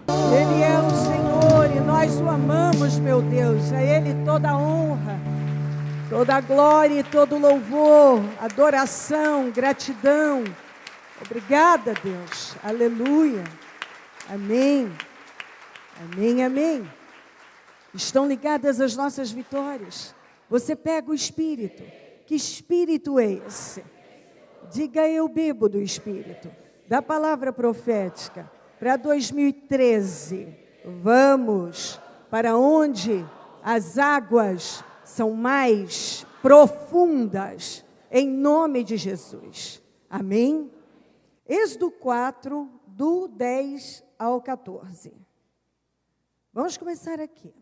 Ele é o Senhor e nós o amamos, meu Deus. A Ele toda a honra, toda a glória e todo o louvor, adoração, gratidão. Obrigada, Deus. Aleluia. Amém. Amém, amém. Estão ligadas as nossas vitórias. Você pega o Espírito. Que Espírito é esse? Diga: eu bebo do Espírito, da palavra profética. Para 2013, vamos para onde as águas são mais profundas, em nome de Jesus. Amém? Êxodo 4, do 10 ao 14. Vamos começar aqui.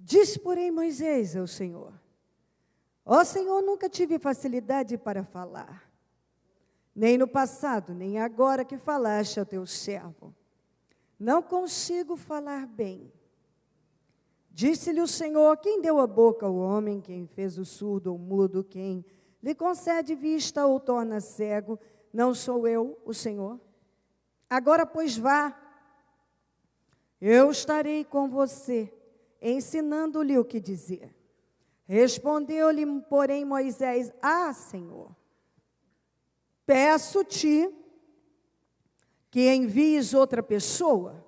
Disse, porém, Moisés ao Senhor: ó Senhor, nunca tive facilidade para falar, nem no passado, nem agora que falaste ao teu servo. Não consigo falar bem. Disse-lhe o Senhor: quem deu a boca ao homem, quem fez o surdo ou mudo, quem lhe concede vista ou torna cego? Não sou eu, o Senhor? Agora, pois, vá, eu estarei com você, ensinando-lhe o que dizer. Respondeu-lhe, porém, Moisés: ah, Senhor, peço-te que envies outra pessoa.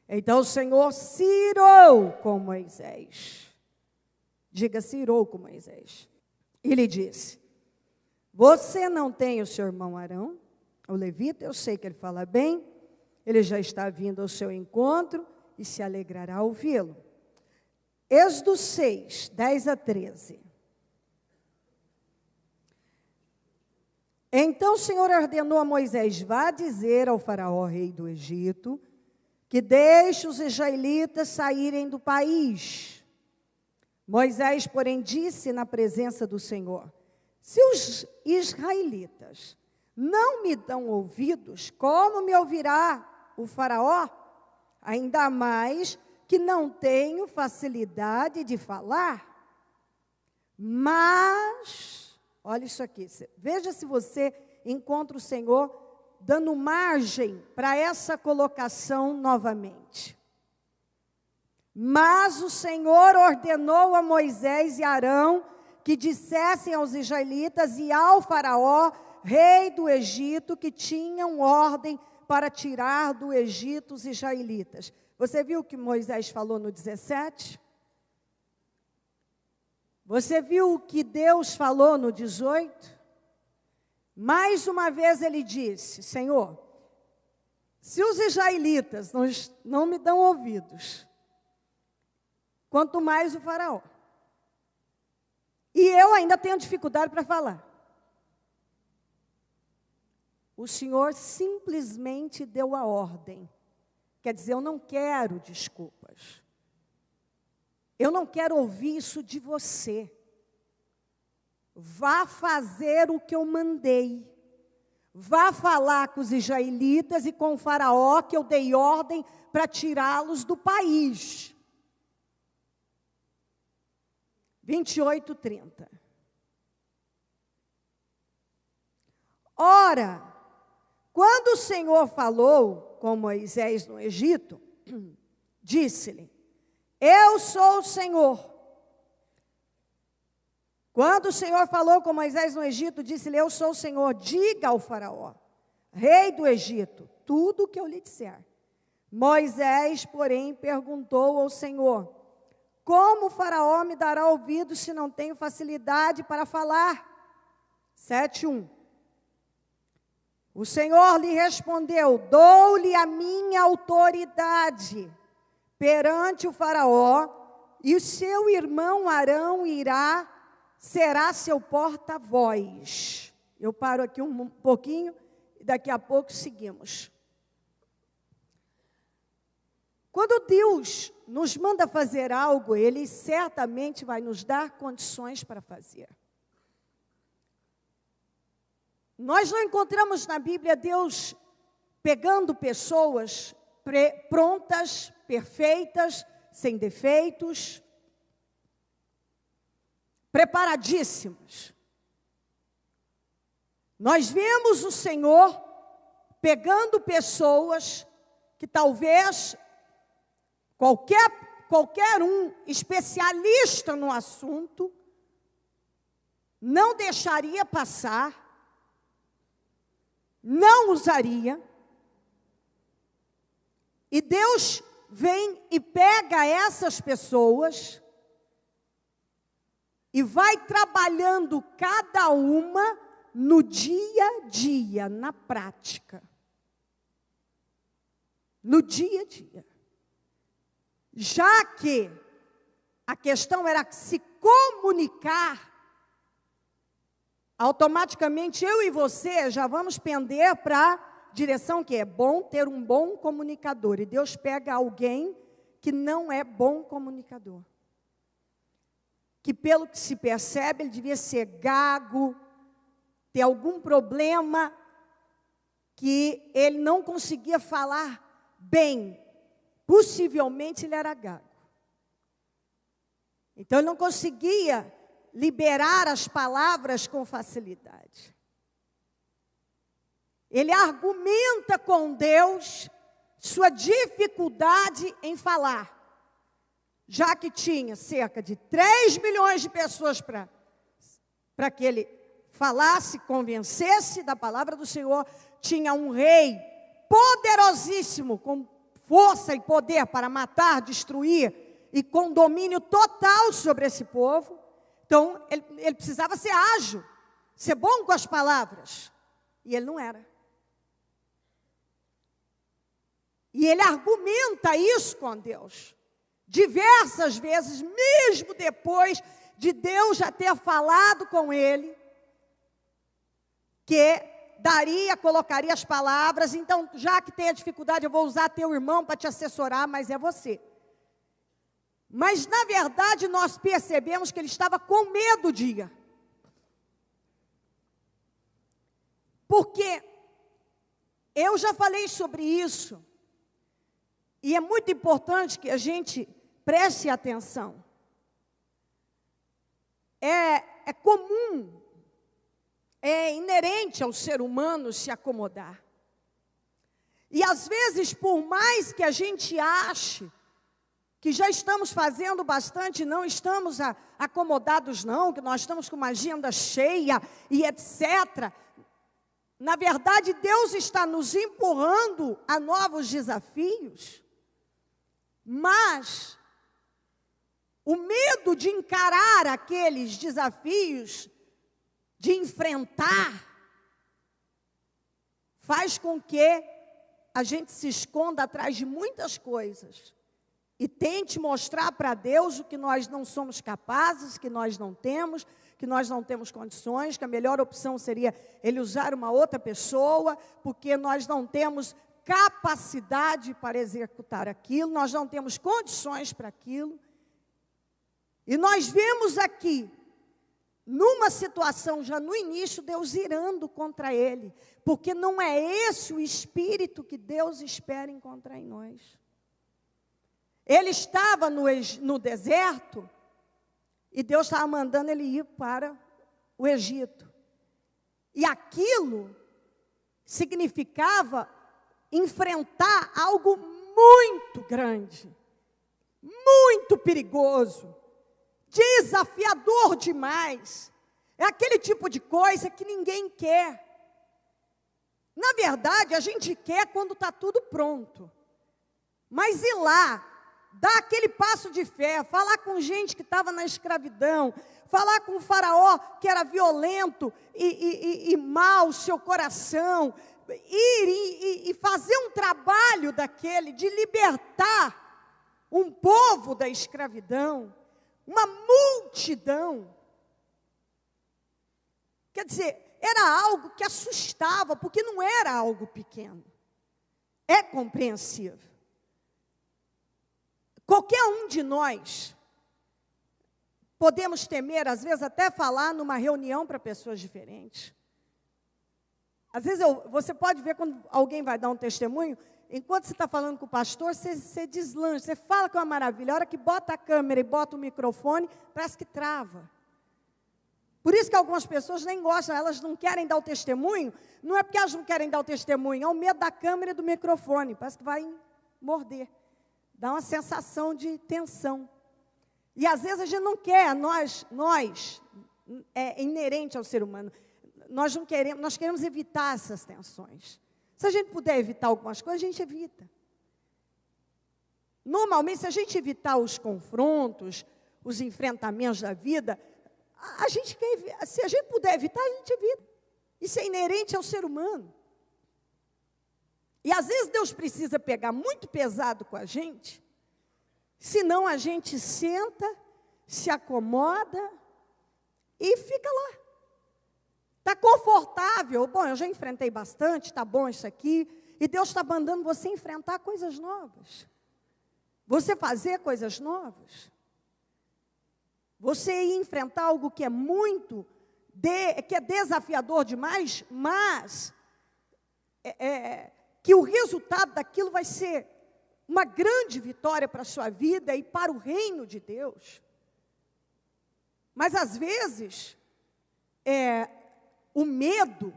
Então o Senhor se irou com Moisés. Diga: se irou com Moisés. E lhe disse: você não tem o seu irmão Arão, o levita? Eu sei que ele fala bem, ele já está vindo ao seu encontro e se alegrará ao ouvi-lo. Êxodo 6, 10 a 13. Então o Senhor ordenou a Moisés: vá dizer ao faraó, rei do Egito, que deixe os israelitas saírem do país. Moisés, porém, disse na presença do Senhor: se os israelitas não me dão ouvidos, como me ouvirá o faraó? Ainda mais que não tenho facilidade de falar. Mas, olha isso aqui, veja se você encontra o Senhor dando margem para essa colocação novamente. Mas o Senhor ordenou a Moisés e Arão que dissessem aos israelitas e ao faraó, rei do Egito, que tinham ordem para tirar do Egito os israelitas. Você viu o que Moisés falou no 17? Você viu o que Deus falou no 18? Mais uma vez ele disse: Senhor, se os israelitas não me dão ouvidos, quanto mais o faraó. E eu ainda tenho dificuldade para falar. O Senhor simplesmente deu a ordem. Quer dizer, eu não quero desculpas. Eu não quero ouvir isso de você. Vá fazer o que eu mandei. Vá falar com os israelitas e com o faraó que eu dei ordem para tirá-los do país. 28, 30. Ora, quando o Senhor falou com Moisés no Egito, disse-lhe: eu sou o Senhor. Quando o Senhor falou com Moisés no Egito, disse-lhe: eu sou o Senhor. Diga ao faraó, rei do Egito, tudo o que eu lhe disser. Moisés, porém, perguntou ao Senhor: como o faraó me dará ouvido se não tenho facilidade para falar? 7:1. O Senhor lhe respondeu: dou-lhe a minha autoridade perante o faraó, e o seu irmão Arão será seu porta-voz. Eu paro aqui um pouquinho e daqui a pouco seguimos. Quando Deus nos manda fazer algo, Ele certamente vai nos dar condições para fazer. Nós não encontramos na Bíblia Deus pegando pessoas prontas, perfeitas, sem defeitos, preparadíssimos. Nós vemos o Senhor pegando pessoas que talvez qualquer um especialista no assunto não deixaria passar, não usaria. E Deus vem e pega essas pessoas e vai trabalhando cada uma no dia a dia, na prática. No dia a dia. Já que a questão era se comunicar, automaticamente eu e você já vamos pender para a direção que é bom ter um bom comunicador. E Deus pega alguém que não é bom comunicador. Que pelo que se percebe, ele devia ser gago, ter algum problema que ele não conseguia falar bem. Possivelmente ele era gago. Então ele não conseguia liberar as palavras com facilidade. Ele argumenta com Deus sua dificuldade em falar. Já que tinha cerca de 3 milhões de pessoas para que ele falasse, convencesse da palavra do Senhor, tinha um rei poderosíssimo, com força e poder para matar, destruir, e com domínio total sobre esse povo. Então, ele precisava ser ágil, ser bom com as palavras, e ele não era. E ele argumenta isso com Deus. Diversas vezes, mesmo depois de Deus já ter falado com ele, que colocaria as palavras. Então, já que tem a dificuldade, eu vou usar teu irmão para te assessorar, mas é você. Mas, na verdade, nós percebemos que ele estava com medo de ir. Porque eu já falei sobre isso, e é muito importante que a gente preste atenção. É comum, é inerente ao ser humano se acomodar. E às vezes, por mais que a gente ache que já estamos fazendo bastante, não estamos acomodados não, que nós estamos com uma agenda cheia e etc. Na verdade, Deus está nos empurrando a novos desafios, mas o medo de encarar aqueles desafios, de enfrentar, faz com que a gente se esconda atrás de muitas coisas e tente mostrar para Deus o que nós não somos capazes, que nós não temos condições, que a melhor opção seria ele usar uma outra pessoa, porque nós não temos capacidade para executar aquilo, nós não temos condições para aquilo. E nós vemos aqui, numa situação já no início, Deus irando contra ele, porque não é esse o espírito que Deus espera encontrar em nós. Ele estava no deserto, e Deus estava mandando ele ir para o Egito. E aquilo significava enfrentar algo muito grande, muito perigoso, desafiador demais. É aquele tipo de coisa que ninguém quer. Na verdade, a gente quer quando está tudo pronto. Mas ir lá, dar aquele passo de fé, falar com gente que estava na escravidão, falar com o faraó que era violento e mau, seu coração, ir e fazer um trabalho daquele, de libertar um povo da escravidão, uma multidão. Quer dizer, era algo que assustava, porque não era algo pequeno. É compreensível. Qualquer um de nós podemos temer, às vezes até falar numa reunião para pessoas diferentes. Às vezes você pode ver quando alguém vai dar um testemunho, enquanto você está falando com o pastor, você deslancha, você fala que é uma maravilha. A hora que bota a câmera e bota o microfone, parece que trava. Por isso que algumas pessoas nem gostam, elas não querem dar o testemunho, não é porque elas não querem dar o testemunho, é o medo da câmera e do microfone, parece que vai morder, dá uma sensação de tensão. E às vezes a gente não quer, nós é inerente ao ser humano, nós queremos evitar essas tensões. Se a gente puder evitar algumas coisas, a gente evita. Normalmente, se a gente evitar os confrontos, os enfrentamentos da vida, a gente quer, se a gente puder evitar, a gente evita. Isso é inerente ao ser humano. E às vezes Deus precisa pegar muito pesado com a gente, senão a gente senta, se acomoda e fica lá. Está confortável. Bom, eu já enfrentei bastante, está bom isso aqui. E Deus está mandando você enfrentar coisas novas. Você fazer coisas novas. Você ir enfrentar algo que é que é desafiador demais, mas que o resultado daquilo vai ser uma grande vitória para a sua vida e para o reino de Deus. Mas às vezes, o medo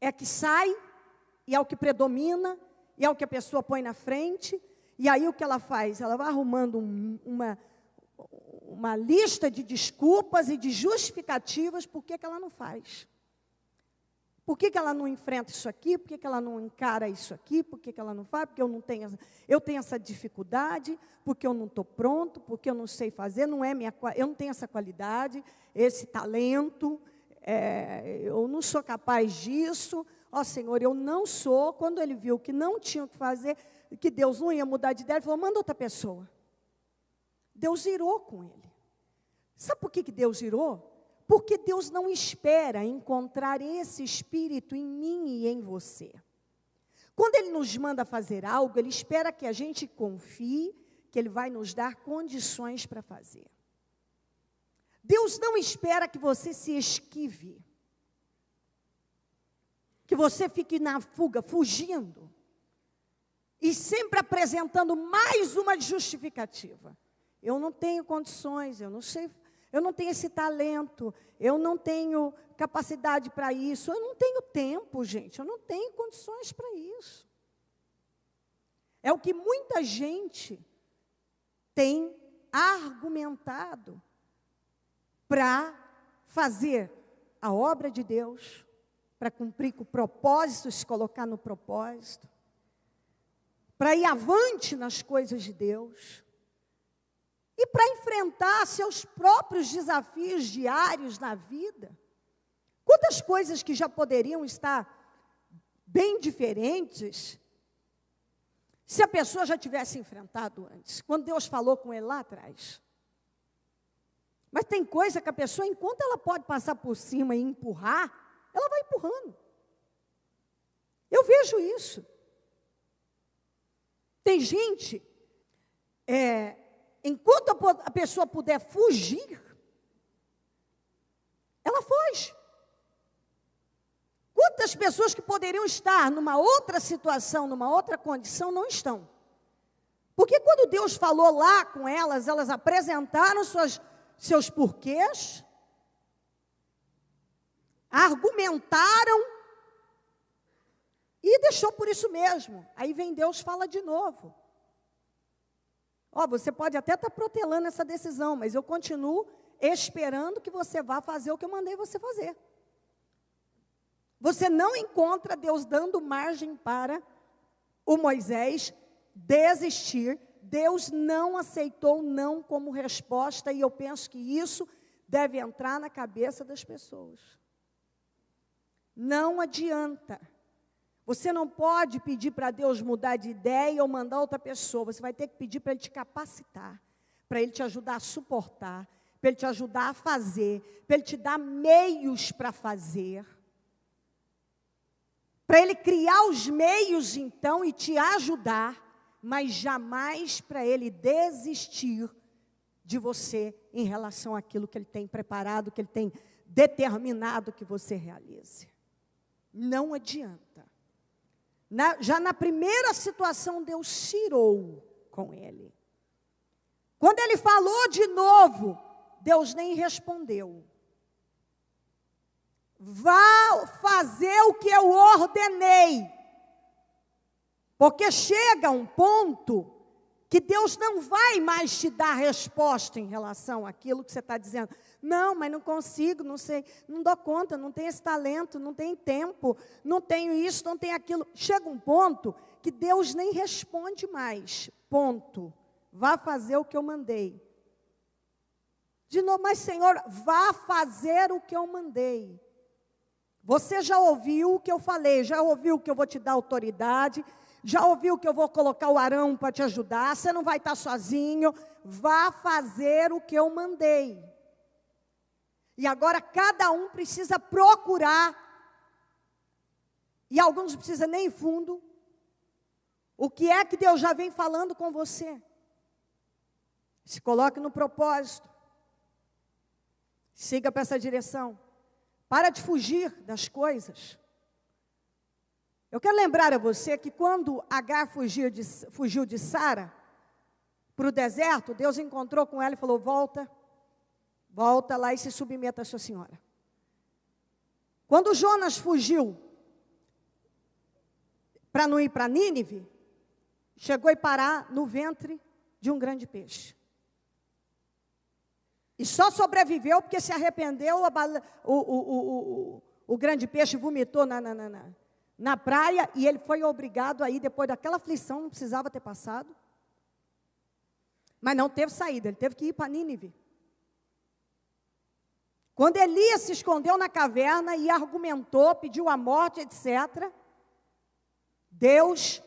é que sai, e é o que predomina, e é o que a pessoa põe na frente, e aí o que ela faz? Ela vai arrumando uma lista de desculpas e de justificativas por que ela não faz. Por que ela não enfrenta isso aqui? Por que ela não encara isso aqui? Por que ela não faz? Porque eu tenho essa dificuldade, porque eu não estou pronto, porque eu não sei fazer, eu não tenho essa qualidade, esse talento, eu não sou capaz disso. Ó Senhor, eu não sou. Quando ele viu que não tinha o que fazer, que Deus não ia mudar de ideia, ele falou, manda outra pessoa. Deus irou com ele. Sabe por que Deus irou? Porque Deus não espera encontrar esse espírito em mim e em você. Quando Ele nos manda fazer algo, Ele espera que a gente confie, que Ele vai nos dar condições para fazer. Deus não espera que você se esquive, que você fique na fuga, fugindo, e sempre apresentando mais uma justificativa. Eu não tenho condições, eu não sei, eu não tenho esse talento, eu não tenho capacidade para isso, eu não tenho tempo, gente, eu não tenho condições para isso. É o que muita gente tem argumentado para fazer a obra de Deus, para cumprir com o propósito, se colocar no propósito, para ir avante nas coisas de Deus, e para enfrentar seus próprios desafios diários na vida. Quantas coisas que já poderiam estar bem diferentes, se a pessoa já tivesse enfrentado antes, quando Deus falou com ele lá atrás. Mas tem coisa que a pessoa, enquanto ela pode passar por cima e empurrar, ela vai empurrando. Eu vejo isso. Tem gente, enquanto a pessoa puder fugir, ela foge. Quantas pessoas que poderiam estar numa outra situação, numa outra condição, não estão? Porque quando Deus falou lá com elas, elas apresentaram seus porquês, argumentaram, e deixou por isso mesmo. Aí vem Deus, fala de novo. Você pode até estar protelando essa decisão, mas eu continuo esperando que você vá fazer o que eu mandei você fazer. Você não encontra Deus dando margem para o Moisés desistir. Deus não aceitou não como resposta, e eu penso que isso deve entrar na cabeça das pessoas. Não adianta. Você não pode pedir para Deus mudar de ideia ou mandar outra pessoa. Você vai ter que pedir para Ele te capacitar, para Ele te ajudar a suportar, para Ele te ajudar a fazer, para Ele te dar meios para fazer, para Ele criar os meios então e te ajudar, mas jamais para Ele desistir de você em relação àquilo que Ele tem preparado, que Ele tem determinado que você realize. Não adianta. Já na primeira situação, Deus tirou com ele. Quando ele falou de novo, Deus nem respondeu. Vá fazer o que eu ordenei. Porque chega um ponto que Deus não vai mais te dar resposta em relação àquilo que você está dizendo. Não, mas não consigo, não sei, não dou conta, não tenho esse talento, não tenho tempo, não tenho isso, não tenho aquilo. Chega um ponto que Deus nem responde mais. Ponto. Vá fazer o que eu mandei. De novo, mas Senhor, vá fazer o que eu mandei. Você já ouviu o que eu falei, já ouviu que eu vou te dar autoridade, já ouviu que eu vou colocar o Arão para te ajudar, você não vai estar sozinho, vá fazer o que eu mandei. E agora cada um precisa procurar, e alguns não precisam nem fundo, o que é que Deus já vem falando com você. Se coloque no propósito, siga para essa direção. Para de fugir das coisas. Eu quero lembrar a você que quando Agar fugiu de Sara para o deserto, Deus encontrou com ela e falou: volta lá e se submeta à sua senhora. Quando Jonas fugiu para não ir para Nínive, chegou e parar no ventre de um grande peixe. E só sobreviveu porque se arrependeu, o grande peixe vomitou na praia, e ele foi obrigado a ir, depois daquela aflição, não precisava ter passado. Mas não teve saída, ele teve que ir para Nínive. Quando Elias se escondeu na caverna e argumentou, pediu a morte, etc., Deus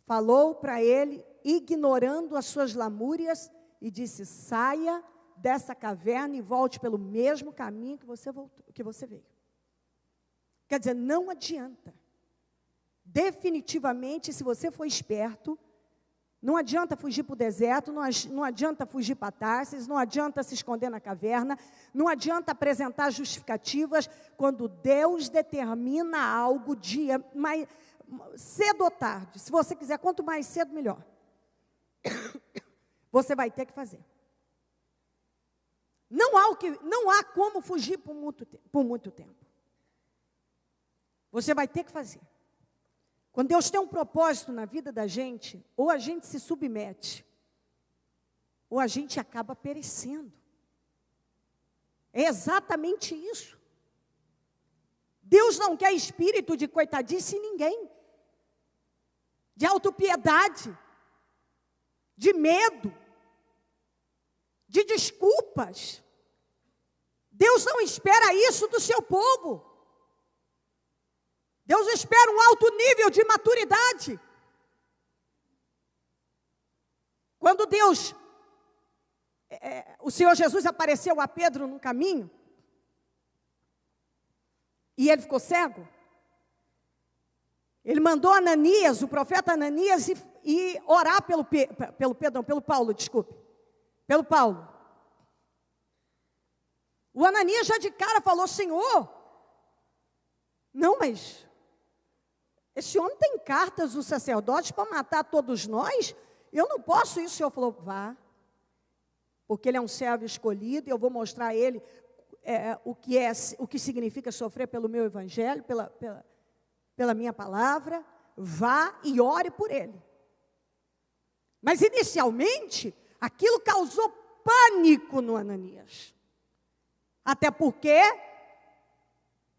falou para ele, ignorando as suas lamúrias, e disse: saia dessa caverna e volte pelo mesmo caminho que você veio. Quer dizer, não adianta. Definitivamente, se você for esperto, não adianta fugir para o deserto, não adianta fugir para Tarsis, não adianta se esconder na caverna, não adianta apresentar justificativas. Quando Deus determina algo, mais cedo ou tarde, se você quiser, quanto mais cedo, melhor. Você vai ter que fazer. Não há como fugir por muito tempo. Você vai ter que fazer. Quando Deus tem um propósito na vida da gente, ou a gente se submete, ou a gente acaba perecendo. É exatamente isso. Deus não quer espírito de coitadice em ninguém, de autopiedade, de medo, de desculpas. Deus não espera isso do seu povo. Deus espera um alto nível de maturidade. Quando o Senhor Jesus apareceu a Pedro no caminho, e ele ficou cego, ele mandou Ananias, o profeta Ananias, e orar pelo Paulo. O Ananias já de cara falou: Senhor, não, mas esse homem tem cartas dos sacerdotes para matar todos nós, eu não posso isso. O Senhor falou: vá, porque ele é um servo escolhido, e eu vou mostrar a ele o que significa sofrer pelo meu evangelho, pela minha palavra. Vá e ore por ele. Mas inicialmente, aquilo causou pânico no Ananias. Até porque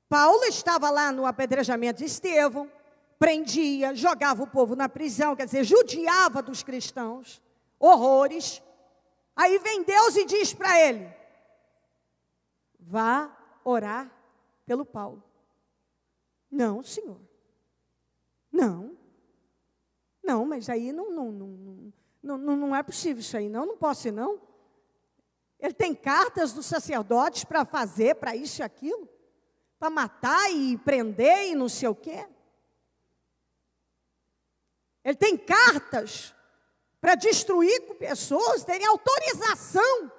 Paulo estava lá no apedrejamento de Estevão, prendia, jogava o povo na prisão, quer dizer, judiava dos cristãos, horrores. Aí vem Deus e diz para ele: vá orar pelo Paulo. Não, Senhor. Não, mas aí não é possível isso aí, não posso ir, não. Ele tem cartas dos sacerdotes para fazer, para isso e aquilo, para matar e prender e não sei o quê. Ele tem cartas para destruir com pessoas, tem autorização.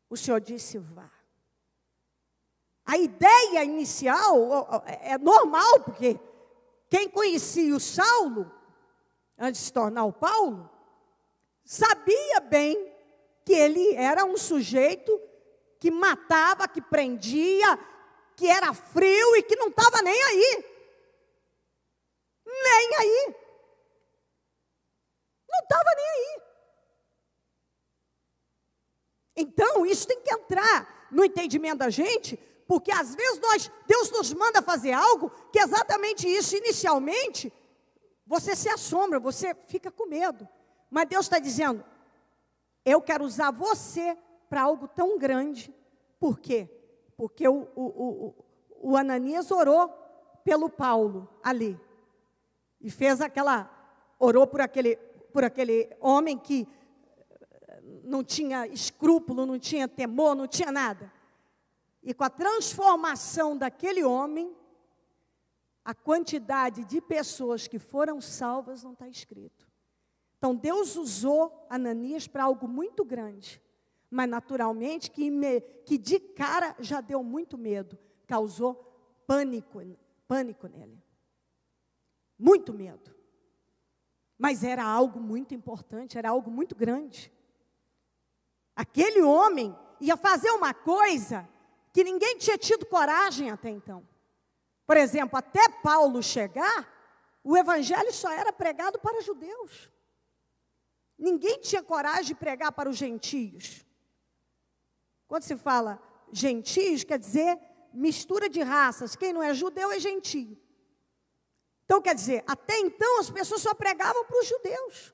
O Senhor disse: vá. A ideia inicial é normal, porque quem conhecia o Saulo, antes de se tornar o Paulo, sabia bem que ele era um sujeito que matava, que prendia, que era frio e que não estava nem aí. Nem aí. Não estava nem aí. Então, isso tem que entrar no entendimento da gente, porque às vezes Deus nos manda fazer algo que é exatamente isso. Inicialmente, você se assombra, você fica com medo. Mas Deus está dizendo, eu quero usar você para algo tão grande. Por quê? Porque o Ananias orou pelo Paulo ali. E fez orou por aquele homem que não tinha escrúpulo, não tinha temor, não tinha nada. E com a transformação daquele homem, a quantidade de pessoas que foram salvas não está escrito. Então Deus usou Ananias para algo muito grande, mas naturalmente que de cara já deu muito medo, causou pânico nele. Muito medo. Mas era algo muito importante, era algo muito grande. Aquele homem ia fazer uma coisa que ninguém tinha tido coragem até então. Por exemplo, até Paulo chegar, o evangelho só era pregado para judeus. Ninguém tinha coragem de pregar para os gentios. Quando se fala gentios, quer dizer mistura de raças. Quem não é judeu é gentio. Então, quer dizer, até então as pessoas só pregavam para os judeus.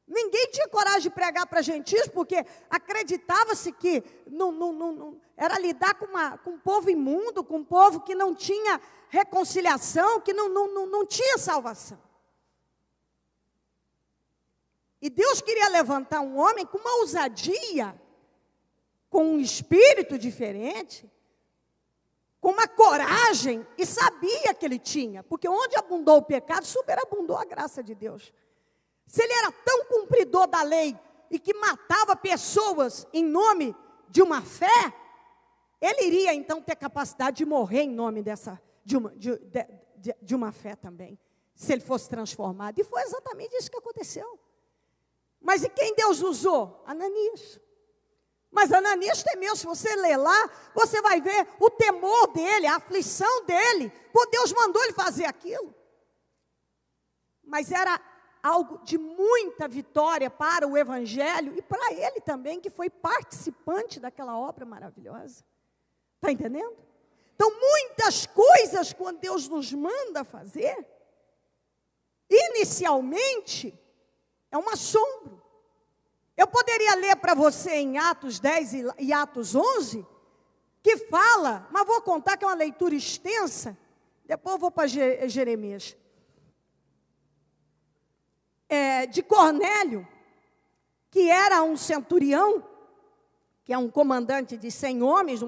Ninguém tinha coragem de pregar para gentios, porque acreditava-se que não era lidar com um povo imundo, com um povo que não tinha reconciliação, que não tinha salvação. E Deus queria levantar um homem com uma ousadia, com um espírito diferente, com uma coragem, e sabia que ele tinha, porque onde abundou o pecado, superabundou a graça de Deus. Se ele era tão cumpridor da lei e que matava pessoas em nome de uma fé, ele iria então ter capacidade de morrer em nome de uma fé também, se ele fosse transformado. E foi exatamente isso que aconteceu. Mas e quem Deus usou? Ananias. Mas Ananias temeu. Se você ler lá, você vai ver o temor dele, a aflição dele, por Deus mandou ele fazer aquilo. Mas era algo de muita vitória para o evangelho e para ele também, que foi participante daquela obra maravilhosa. Está entendendo? Então, muitas coisas, quando Deus nos manda fazer, inicialmente, é um assombro. Eu poderia ler para você em Atos 10 e Atos 11, que fala, mas vou contar que é uma leitura extensa, depois eu vou para Jeremias. De Cornélio, que era um centurião, que é um comandante de 100 homens,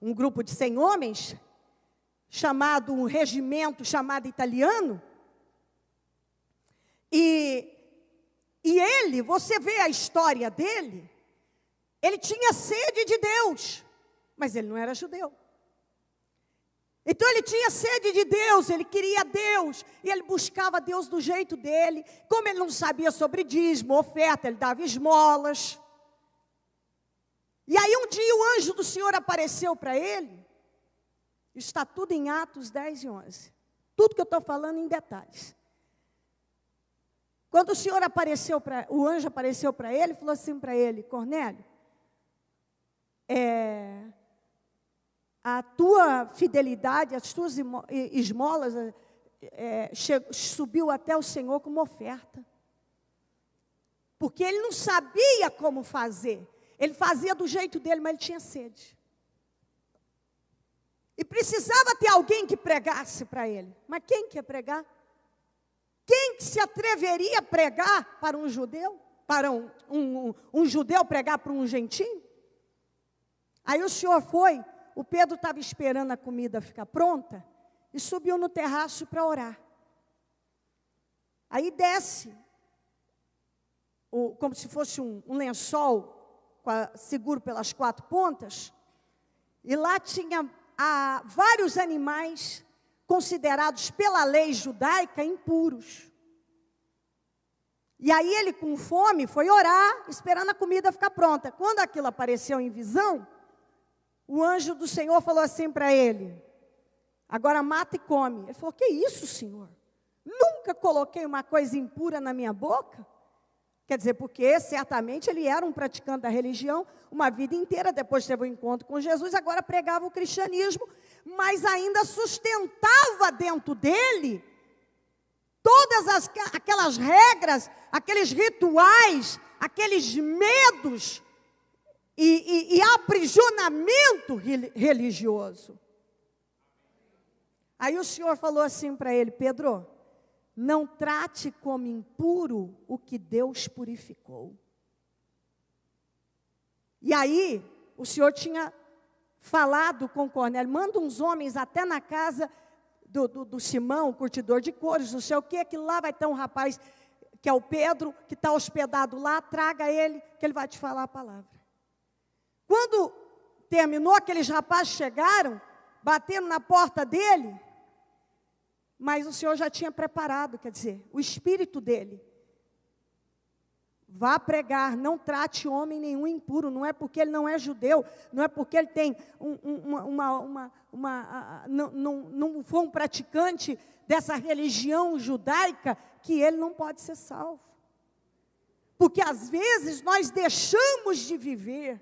um grupo de 100 homens, um regimento chamado italiano, e ele, você vê a história dele, ele tinha sede de Deus, mas ele não era judeu. Então ele tinha sede de Deus, ele queria Deus, e ele buscava Deus do jeito dele. Como ele não sabia sobre dízimo, oferta, ele dava esmolas. E aí um dia o anjo do Senhor apareceu para ele, está tudo em Atos 10 e 11. Tudo que eu estou falando em detalhes. Quando o anjo apareceu para ele, falou assim para ele: Cornélio, a tua fidelidade, as tuas esmolas subiu até o Senhor como oferta. Porque ele não sabia como fazer. Ele fazia do jeito dele, mas ele tinha sede. E precisava ter alguém que pregasse para ele. Mas quem que ia pregar? Quem que se atreveria a pregar para um judeu? Para um judeu pregar para um gentio? Aí o Senhor foi. O Pedro estava esperando a comida ficar pronta e subiu no terraço para orar. Aí desce, como se fosse um lençol seguro pelas 4 pontas, e lá tinha vários animais considerados pela lei judaica impuros. E aí ele, com fome, foi orar, esperando a comida ficar pronta. Quando aquilo apareceu em visão, o anjo do Senhor falou assim para ele: agora mata e come. Ele falou: que isso, Senhor? Nunca coloquei uma coisa impura na minha boca. Quer dizer, porque certamente ele era um praticante da religião, uma vida inteira, depois teve um encontro com Jesus, agora pregava o cristianismo, mas ainda sustentava dentro dele todas aquelas regras, aqueles rituais, aqueles medos e aprisionamento religioso. Aí o Senhor falou assim para ele: Pedro, não trate como impuro o que Deus purificou. E aí, o Senhor tinha falado com Cornélio: manda uns homens até na casa do Simão, curtidor de couros, não sei o que lá vai ter um rapaz, que é o Pedro, que está hospedado lá, traga ele, que ele vai te falar a palavra. Quando terminou, aqueles rapazes chegaram, bateram na porta dele, mas o Senhor já tinha preparado, quer dizer, o espírito dele. Vá pregar, não trate homem nenhum impuro, não é porque ele não é judeu, não é porque ele tem não foi um praticante dessa religião judaica, que ele não pode ser salvo. Porque às vezes nós deixamos de viver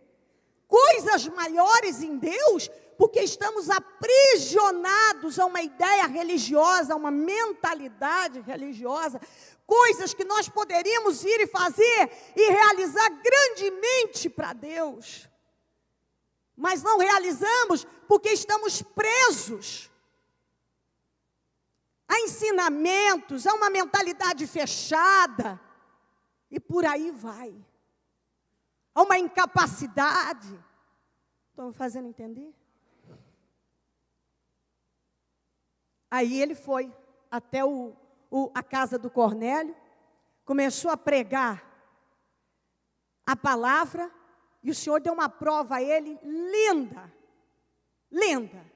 coisas maiores em Deus, porque estamos aprisionados a uma ideia religiosa, a uma mentalidade religiosa, coisas que nós poderíamos ir e fazer e realizar grandemente para Deus, mas não realizamos porque estamos presos a ensinamentos, a uma mentalidade fechada, e por aí vai, a uma incapacidade. Estão me fazendo entender? Aí ele foi até a casa do Cornélio, começou a pregar a palavra, e o Senhor deu uma prova a ele linda, linda.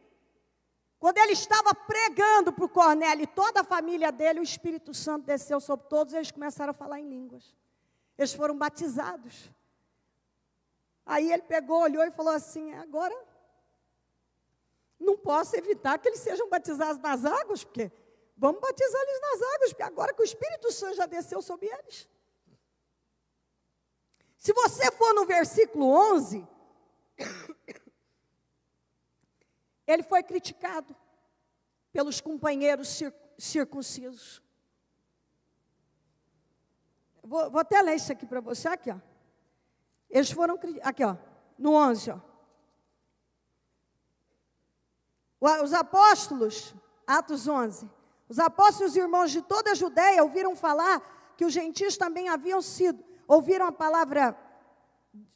Quando ele estava pregando para o Cornélio e toda a família dele, o Espírito Santo desceu sobre todos, e eles começaram a falar em línguas. Eles foram batizados. Aí ele pegou, olhou e falou assim: agora não posso evitar que eles sejam batizados nas águas, porque vamos batizar eles nas águas, porque agora que o Espírito Santo já desceu sobre eles. Se você for no versículo 11, ele foi criticado pelos companheiros circuncisos. Vou até ler isso aqui para você, aqui, ó. Eles foram, aqui, ó, no 11, ó. Os apóstolos, Atos 11, os apóstolos e irmãos de toda a Judeia ouviram falar que os gentios também ouviram a palavra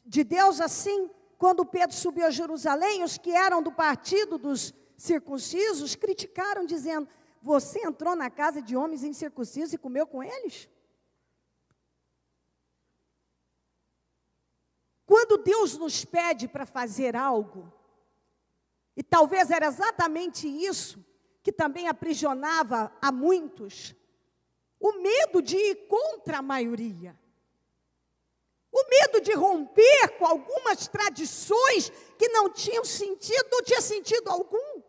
de Deus assim. Quando Pedro subiu a Jerusalém, os que eram do partido dos circuncisos criticaram, dizendo: você entrou na casa de homens incircuncisos e comeu com eles? Quando Deus nos pede para fazer algo, e talvez era exatamente isso que também aprisionava a muitos, o medo de ir contra a maioria, o medo de romper com algumas tradições que não tinham sentido, não tinha sentido algum.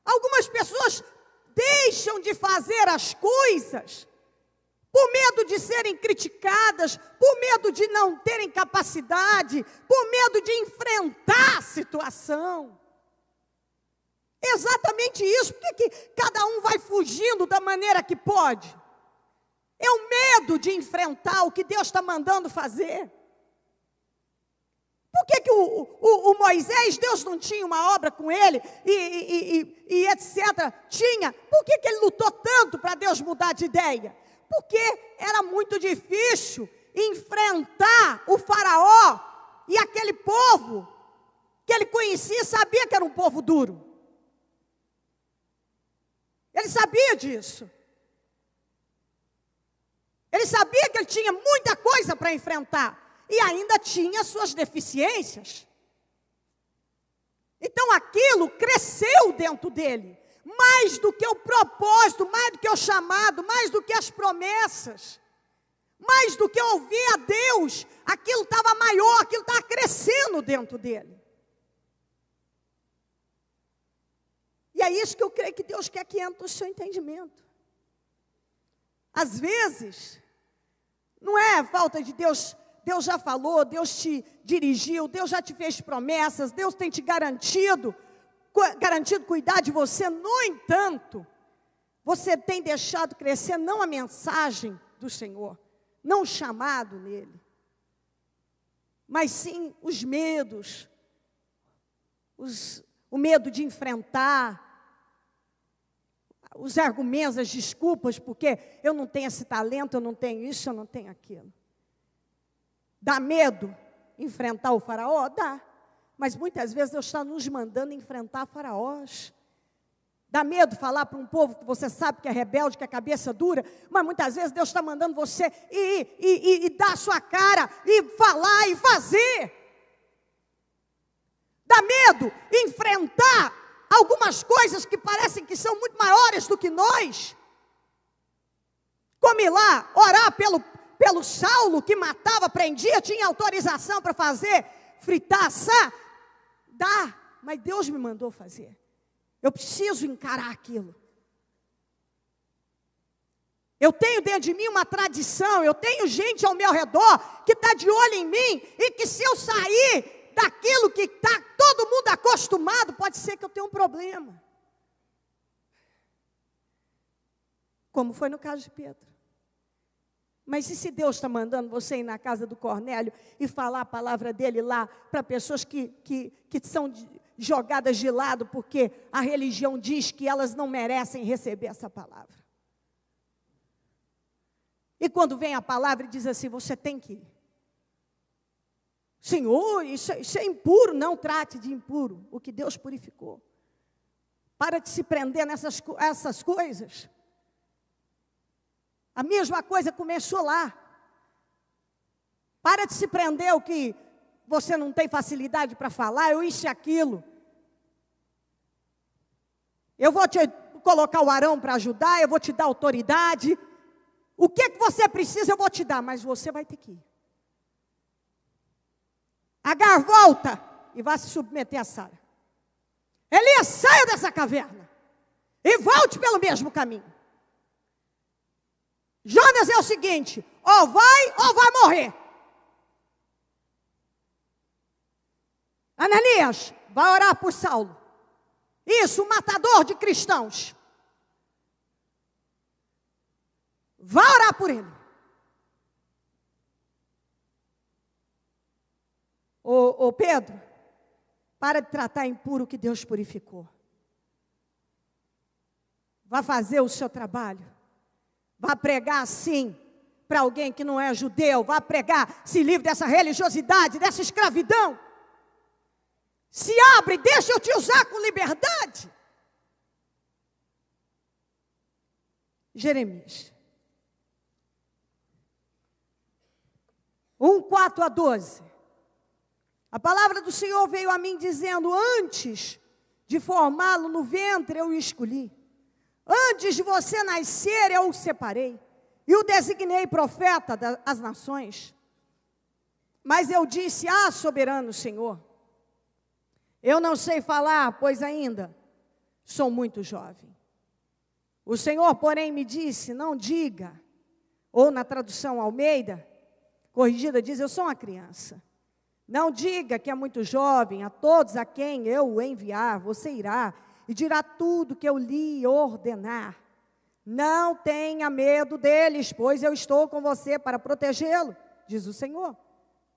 Algumas pessoas deixam de fazer as coisas por medo de serem criticadas, por medo de não terem capacidade, por medo de enfrentar a situação. Exatamente isso. Por que cada um vai fugindo da maneira que pode? É o medo de enfrentar o que Deus está mandando fazer. Por que o Moisés, Deus não tinha uma obra com ele, e etc. Tinha. Por que ele lutou tanto para Deus mudar de ideia? Porque era muito difícil enfrentar o faraó e aquele povo que ele conhecia, sabia que era um povo duro. Ele sabia disso. Ele sabia que ele tinha muita coisa para enfrentar e ainda tinha suas deficiências. Então aquilo cresceu dentro dele. mais do que o propósito, mais do que o chamado, mais do que as promessas, mais do que ouvir a Deus, aquilo estava maior, aquilo estava crescendo dentro dele. E é isso que eu creio que Deus quer que entre no seu entendimento. Às vezes, não é falta de Deus, Deus já falou, Deus te dirigiu, Deus já te fez promessas, Deus tem te garantido cuidar de você. No entanto, você tem deixado crescer não a mensagem do Senhor, não o chamado nele, mas sim os medos, o medo de enfrentar, os argumentos, as desculpas, porque eu não tenho esse talento, eu não tenho isso, eu não tenho aquilo. Dá medo enfrentar o faraó? Dá. Mas muitas vezes Deus está nos mandando enfrentar faraós. Dá medo falar para um povo que você sabe que é rebelde, que é cabeça dura, mas muitas vezes Deus está mandando você ir e dar a sua cara, e falar e fazer. Dá medo enfrentar algumas coisas que parecem que são muito maiores do que nós. Como ir lá, orar pelo Saulo, que matava, prendia, tinha autorização para fazer, fritar, assar. Dá, mas Deus me mandou fazer. Eu preciso encarar aquilo. Eu tenho dentro de mim uma tradição, eu tenho gente ao meu redor que está de olho em mim, e que se eu sair daquilo que está todo mundo acostumado, pode ser que eu tenha um problema. Como foi no caso de Pedro. Mas e se Deus está mandando você ir na casa do Cornélio e falar a palavra dele lá para pessoas que são jogadas de lado porque a religião diz que elas não merecem receber essa palavra? E quando vem a palavra e diz assim, você tem que ir. Senhor, isso é impuro. Não trate de impuro o que Deus purificou. Para de se prender essas coisas. A mesma coisa começou lá. Para de se prender o que você não tem facilidade para falar, ou isso e aquilo. Eu vou te colocar o Arão para ajudar, eu vou te dar autoridade. O que você precisa eu vou te dar, mas você vai ter que ir. Agar, volta e vá se submeter a Sara. Elias, saia dessa caverna e volte pelo mesmo caminho. Jonas é o seguinte, ou vai morrer. Ananias, vai orar por Saulo. Isso, o matador de cristãos. Vai orar por ele. Ô Pedro, para de tratar impuro o que Deus purificou. Vá fazer o seu trabalho. Vá pregar assim para alguém que não é judeu. Vá pregar, se livre dessa religiosidade, dessa escravidão. Se abre, deixa eu te usar com liberdade. Jeremias 1:4-12. A palavra do Senhor veio a mim dizendo, antes de formá-lo no ventre eu o escolhi. Antes de você nascer eu o separei. E o designei profeta das nações. Mas eu disse, soberano Senhor, eu não sei falar, pois ainda sou muito jovem. O Senhor, porém, me disse, não diga, ou na tradução Almeida, corrigida, diz, eu sou uma criança. Não diga que é muito jovem, a todos a quem eu o enviar, você irá e dirá tudo que eu lhe ordenar. Não tenha medo deles, pois eu estou com você para protegê-lo, diz o Senhor.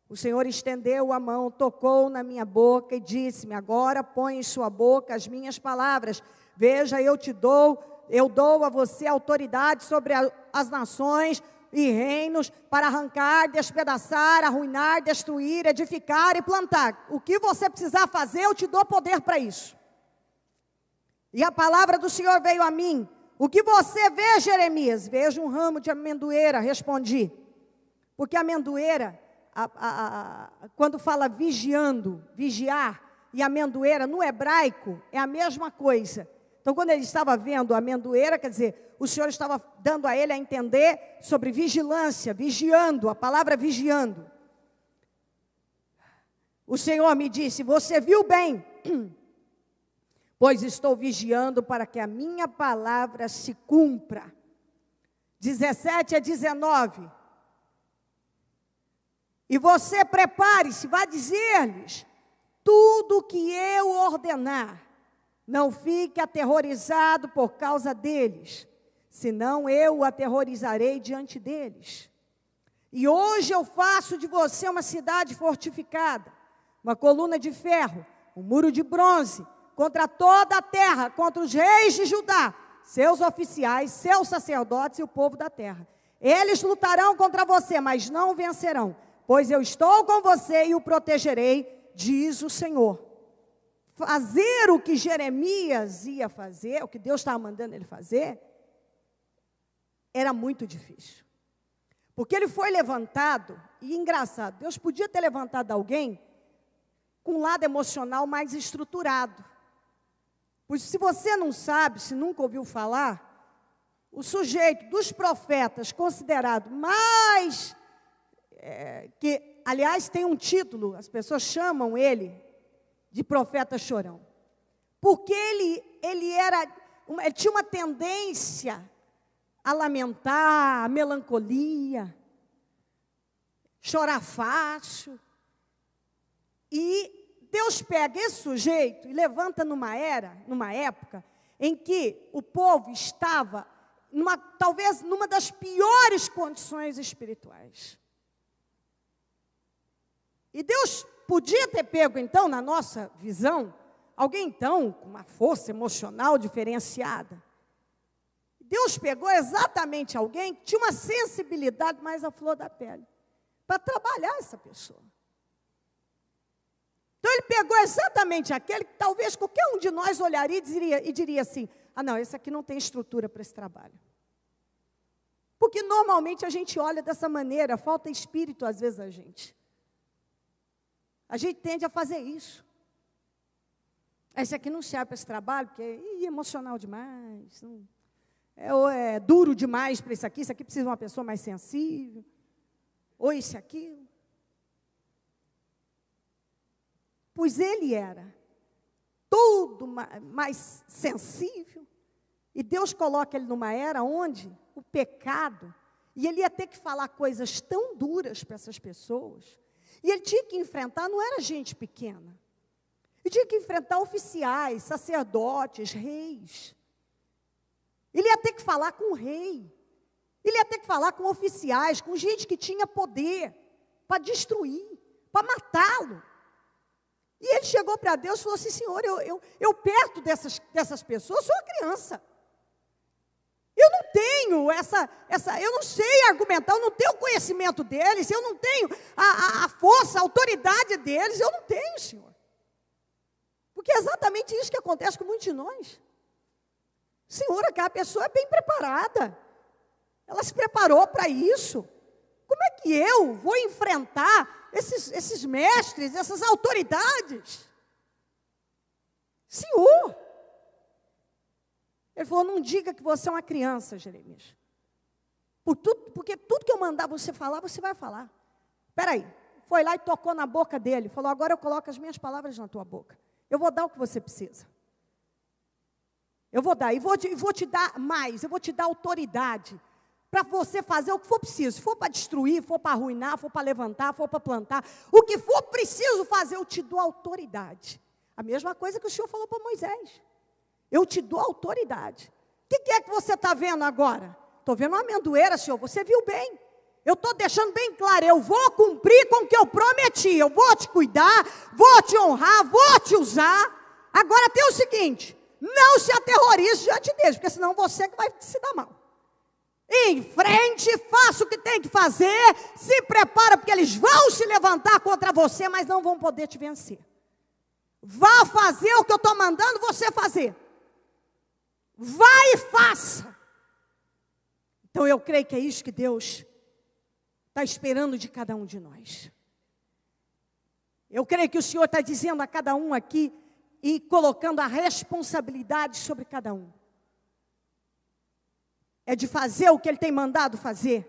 O Senhor estendeu a mão, tocou na minha boca e disse-me, agora põe em sua boca as minhas palavras. Veja, eu dou a você autoridade sobre as nações e reinos para arrancar, despedaçar, arruinar, destruir, edificar e plantar. O que você precisar fazer, eu te dou poder para isso. E a palavra do Senhor veio a mim. O que você vê, Jeremias? Vejo um ramo de amendoeira, respondi. Porque a amendoeira, quando fala vigiar, e amendoeira no hebraico é a mesma coisa. Então, quando ele estava vendo a amendoeira, quer dizer, o Senhor estava dando a ele a entender sobre vigilância, vigiando, a palavra vigiando. O Senhor me disse: você viu bem, pois estou vigiando para que a minha palavra se cumpra. 17 a 19. E você prepare-se, vá dizer-lhes tudo o que eu ordenar. Não fique aterrorizado por causa deles, senão eu o aterrorizarei diante deles. E hoje eu faço de você uma cidade fortificada, uma coluna de ferro, um muro de bronze, contra toda a terra, contra os reis de Judá, seus oficiais, seus sacerdotes e o povo da terra. Eles lutarão contra você, mas não vencerão, pois eu estou com você e o protegerei, diz o Senhor. Fazer o que Jeremias ia fazer, o que Deus estava mandando ele fazer, era muito difícil. Porque ele foi levantado, e engraçado, Deus podia ter levantado alguém com um lado emocional mais estruturado. Pois se você não sabe, se nunca ouviu falar, o sujeito dos profetas considerado mais, que aliás tem um título, as pessoas chamam ele de profeta chorão, porque ele tinha uma tendência a lamentar, a melancolia, chorar fácil. E Deus pega esse sujeito e levanta numa época em que o povo estava talvez numa das piores condições espirituais. E Deus podia ter pego, então, na nossa visão, alguém, então, com uma força emocional diferenciada. Deus pegou exatamente alguém que tinha uma sensibilidade mais à flor da pele, para trabalhar essa pessoa. Então, ele pegou exatamente aquele que talvez qualquer um de nós olharia e diria assim: ah, não, esse aqui não tem estrutura para esse trabalho. Porque, normalmente, a gente olha dessa maneira, falta espírito, às vezes, a gente. A gente tende a fazer isso. Esse aqui não serve para esse trabalho, porque é emocional demais. Ou é duro demais para isso aqui precisa de uma pessoa mais sensível. Ou isso, aquilo. Pois ele era tudo mais sensível. E Deus coloca ele numa era onde o pecado, e ele ia ter que falar coisas tão duras para essas pessoas. E ele tinha que enfrentar, não era gente pequena. Ele tinha que enfrentar oficiais, sacerdotes, reis. Ele ia ter que falar com o rei. Ele ia ter que falar com oficiais, com gente que tinha poder para destruir, para matá-lo. E ele chegou para Deus e falou assim: Senhor, eu perto dessas pessoas sou uma criança. Eu não tenho eu não sei argumentar, eu não tenho o conhecimento deles, eu não tenho a força, a autoridade deles, eu não tenho, Senhor. Porque é exatamente isso que acontece com muitos de nós. Senhor, aquela pessoa é bem preparada, ela se preparou para isso. Como é que eu vou enfrentar esses mestres, essas autoridades? Senhor. Ele falou: não diga que você é uma criança, Jeremias. Porque tudo que eu mandar você falar, você vai falar. Espera aí. Foi lá e tocou na boca dele. Falou: agora eu coloco as minhas palavras na tua boca. Eu vou dar o que você precisa. Eu vou dar. E vou te dar mais. Eu vou te dar autoridade para você fazer o que for preciso. Se for para destruir, for para arruinar, for para levantar, for para plantar. O que for preciso fazer, eu te dou autoridade. A mesma coisa que o Senhor falou para Moisés. Eu te dou autoridade. O que é que você está vendo agora? Estou vendo uma amendoeira, Senhor. Você viu bem. Eu estou deixando bem claro. Eu vou cumprir com o que eu prometi. Eu vou te cuidar, vou te honrar, vou te usar. Agora tem o seguinte: não se aterrorize diante deles, porque senão você que vai se dar mal. Em frente, faça o que tem que fazer. Se prepara, porque eles vão se levantar contra você, mas não vão poder te vencer. Vá fazer o que eu estou mandando você fazer. Vai e faça. Então eu creio que é isso que Deus está esperando de cada um de nós. Eu creio que o Senhor está dizendo a cada um aqui: e colocando a responsabilidade sobre cada um. É de fazer o que Ele tem mandado fazer.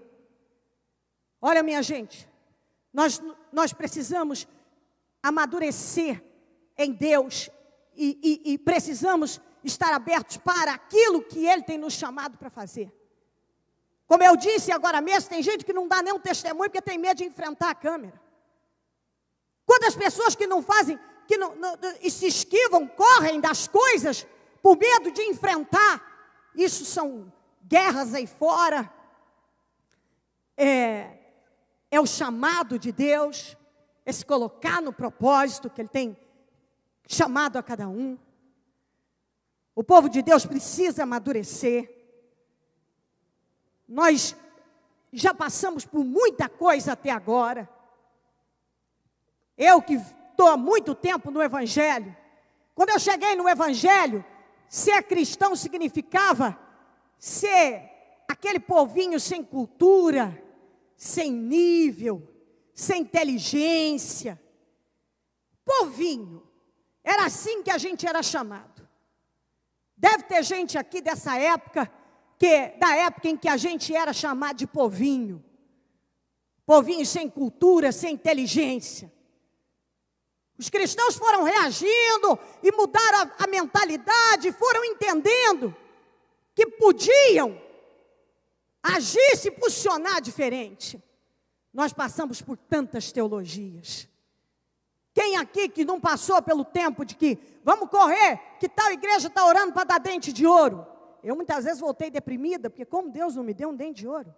Olha, minha gente, nós precisamos amadurecer em Deus e precisamos estar abertos para aquilo que Ele tem nos chamado para fazer. Como eu disse agora mesmo, tem gente que não dá nenhum testemunho porque tem medo de enfrentar a câmera. Quantas pessoas que não fazem, e se esquivam, correm das coisas por medo de enfrentar. Isso são guerras aí fora. É o chamado de Deus, é se colocar no propósito que Ele tem chamado a cada um. O povo de Deus precisa amadurecer. Nós já passamos por muita coisa até agora. Eu que estou há muito tempo no Evangelho, quando eu cheguei no Evangelho, ser cristão significava ser aquele povinho sem cultura, sem nível, sem inteligência. Povinho. Era assim que a gente era chamado. Deve ter gente aqui dessa época, da época em que a gente era chamado de povinho. Povinho sem cultura, sem inteligência. Os cristãos foram reagindo e mudaram a mentalidade, foram entendendo que podiam agir e se posicionar diferente. Nós passamos por tantas teologias. Quem aqui que não passou pelo tempo de que vamos correr, que tal igreja está orando para dar dente de ouro? Eu muitas vezes voltei deprimida, porque como Deus não me deu um dente de ouro?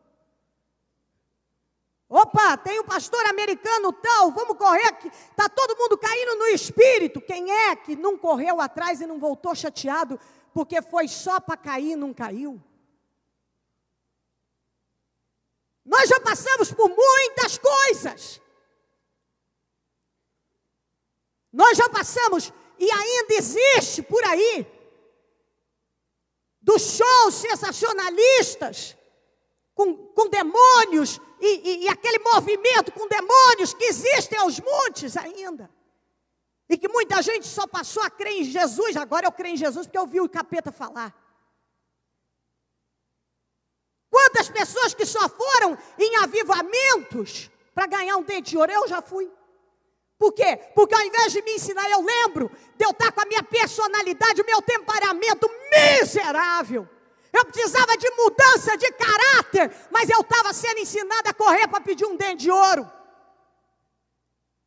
Opa, tem um pastor americano tal, vamos correr, está todo mundo caindo no espírito. Quem é que não correu atrás e não voltou chateado, porque foi só para cair e não caiu? Nós já passamos por muitas coisas. Nós já passamos, e ainda existe por aí, dos shows sensacionalistas, com demônios, e aquele movimento com demônios que existem aos montes ainda. E que muita gente só passou a crer em Jesus. Agora eu creio em Jesus porque eu vi o capeta falar. Quantas pessoas que só foram em avivamentos para ganhar um dente de ouro? Eu já fui. Por quê? Porque ao invés de me ensinar, eu lembro de eu estar com a minha personalidade, o meu temperamento miserável. Eu precisava de mudança de caráter, mas eu estava sendo ensinada a correr para pedir um dente de ouro.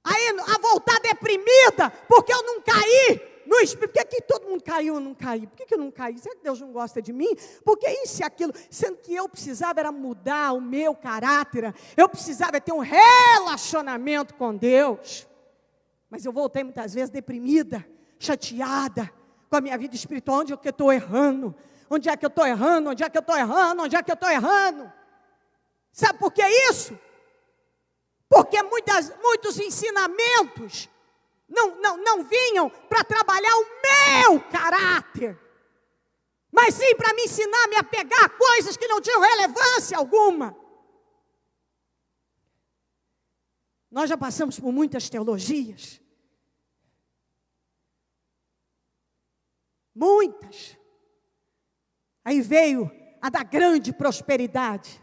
Aí, a voltar deprimida, porque eu não caí no espírito. Por que todo mundo caiu e eu não caí? Por que eu não caí? Será que Deus não gosta de mim? Porque isso e aquilo. Sendo que eu precisava era mudar o meu caráter. Eu precisava ter um relacionamento com Deus. Mas eu voltei muitas vezes deprimida, chateada com a minha vida espiritual. Onde é que eu estou errando? Onde é que eu estou errando? Onde é que eu estou errando? Onde é que eu estou errando? Sabe por que isso? Porque muitos ensinamentos não vinham para trabalhar o meu caráter, mas sim para me ensinar a me apegar a coisas que não tinham relevância alguma. Nós já passamos por muitas teologias. Muitas. Aí veio a da grande prosperidade.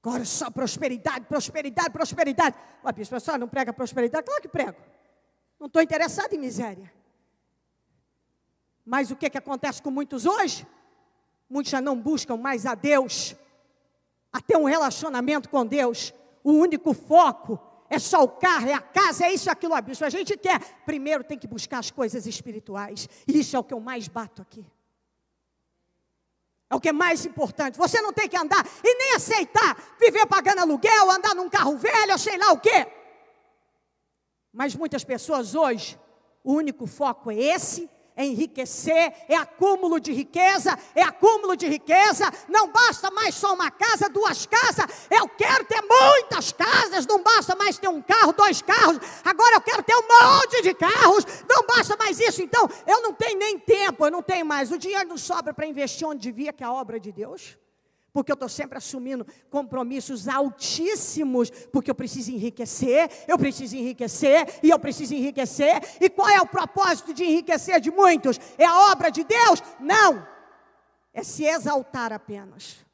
Agora só prosperidade, prosperidade, prosperidade. Ué, bispo, a senhora não prega prosperidade? Claro que prego. Não estou interessado em miséria. Mas o que acontece com muitos hoje? Muitos já não buscam mais a Deus, a ter um relacionamento com Deus. O único foco é só o carro, é a casa, é isso e aquilo. Bispo, a gente quer. Primeiro tem que buscar as coisas espirituais. E isso é o que eu mais bato aqui. É o que é mais importante. Você não tem que andar e nem aceitar viver pagando aluguel, andar num carro velho, ou sei lá o quê. Mas muitas pessoas hoje, o único foco é esse, é enriquecer, é acúmulo de riqueza, não basta mais só uma casa, 2 casas, eu quero ter muitas casas, não basta mais ter um carro, 2 carros, agora eu quero ter um monte de carros, não basta mais isso, então eu não tenho nem tempo, eu não tenho mais, o dinheiro não sobra para investir onde devia, que é a obra de Deus, porque eu estou sempre assumindo compromissos altíssimos, porque eu preciso enriquecer, e eu preciso enriquecer. E qual é o propósito de enriquecer de muitos? É a obra de Deus? Não, é se exaltar apenas.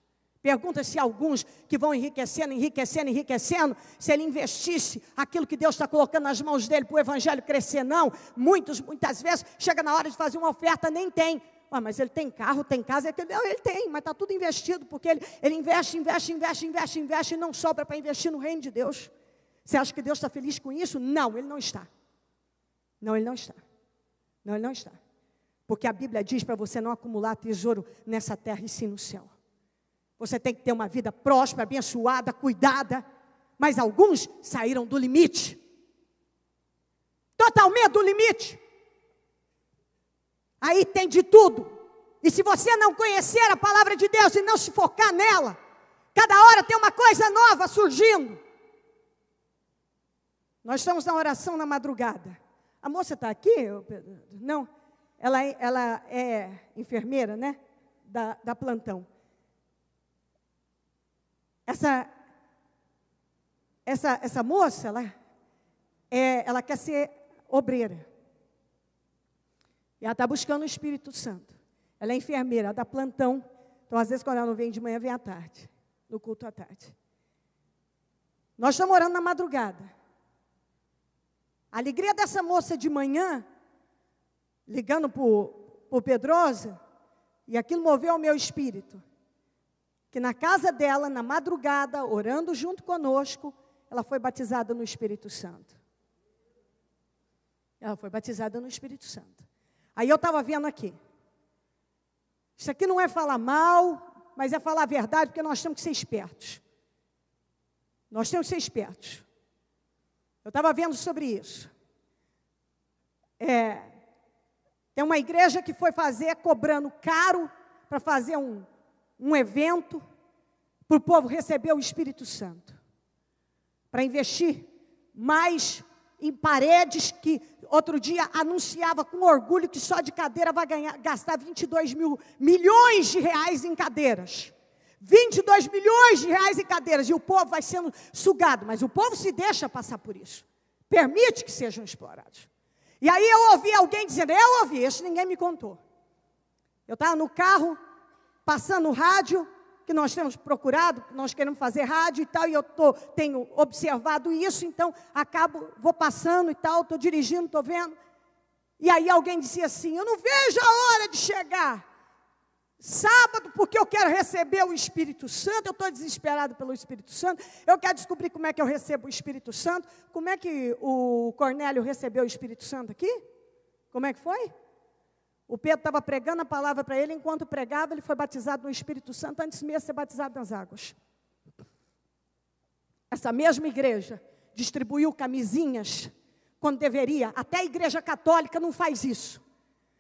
Pergunta se alguns que vão enriquecendo, se ele investisse aquilo que Deus está colocando nas mãos dele para o evangelho crescer. Não, muitas vezes, chega na hora de fazer uma oferta, nem tem. Mas ele tem carro, tem casa, não, ele tem, mas está tudo investido, porque ele investe e não sobra para investir no reino de Deus. Você acha que Deus está feliz com isso? Não, Ele não está. Não, Ele não está. Não, Ele não está. Porque a Bíblia diz para você não acumular tesouro nessa terra e sim no céu. Você tem que ter uma vida próspera, abençoada, cuidada, mas alguns saíram do limite. Totalmente do limite. Aí tem de tudo. E se você não conhecer a palavra de Deus e não se focar nela, cada hora tem uma coisa nova surgindo. Nós estamos na oração na madrugada. A moça está aqui? Não. Ela é enfermeira, né? Da plantão. Essa moça, ela quer ser obreira. E ela está buscando o Espírito Santo. Ela é enfermeira, ela dá plantão. Então, às vezes, quando ela não vem de manhã, vem à tarde. No culto à tarde. Nós estamos orando na madrugada. A alegria dessa moça de manhã, ligando para o Pedrosa, e aquilo moveu o meu espírito. Que na casa dela, na madrugada, orando junto conosco, ela foi batizada no Espírito Santo. Ela foi batizada no Espírito Santo. Aí eu estava vendo aqui. Isso aqui não é falar mal, mas é falar a verdade, porque nós temos que ser espertos. Nós temos que ser espertos. Eu estava vendo sobre isso. Tem uma igreja que foi cobrando caro, para fazer um evento, para o povo receber o Espírito Santo. Para investir mais em paredes, que outro dia anunciava com orgulho que só de cadeira vai gastar 22 milhões de reais em cadeiras. 22 milhões de reais em cadeiras, e o povo vai sendo sugado, mas o povo se deixa passar por isso. Permite que sejam explorados. E aí eu ouvi alguém dizendo, isso ninguém me contou. Eu estava no carro, passando o rádio, que nós temos procurado, nós queremos fazer rádio e tal, e eu tenho observado isso, então vou passando e tal, estou dirigindo, estou vendo. E aí alguém dizia assim, eu não vejo a hora de chegar sábado, porque eu quero receber o Espírito Santo, eu estou desesperado pelo Espírito Santo, eu quero descobrir como é que eu recebo o Espírito Santo. Como é que o Cornélio recebeu o Espírito Santo aqui? Como é que foi? O Pedro estava pregando a palavra para ele, enquanto pregava, ele foi batizado no Espírito Santo, antes mesmo de ser batizado nas águas. Essa mesma igreja distribuiu camisinhas, quando deveria. Até a igreja católica não faz isso.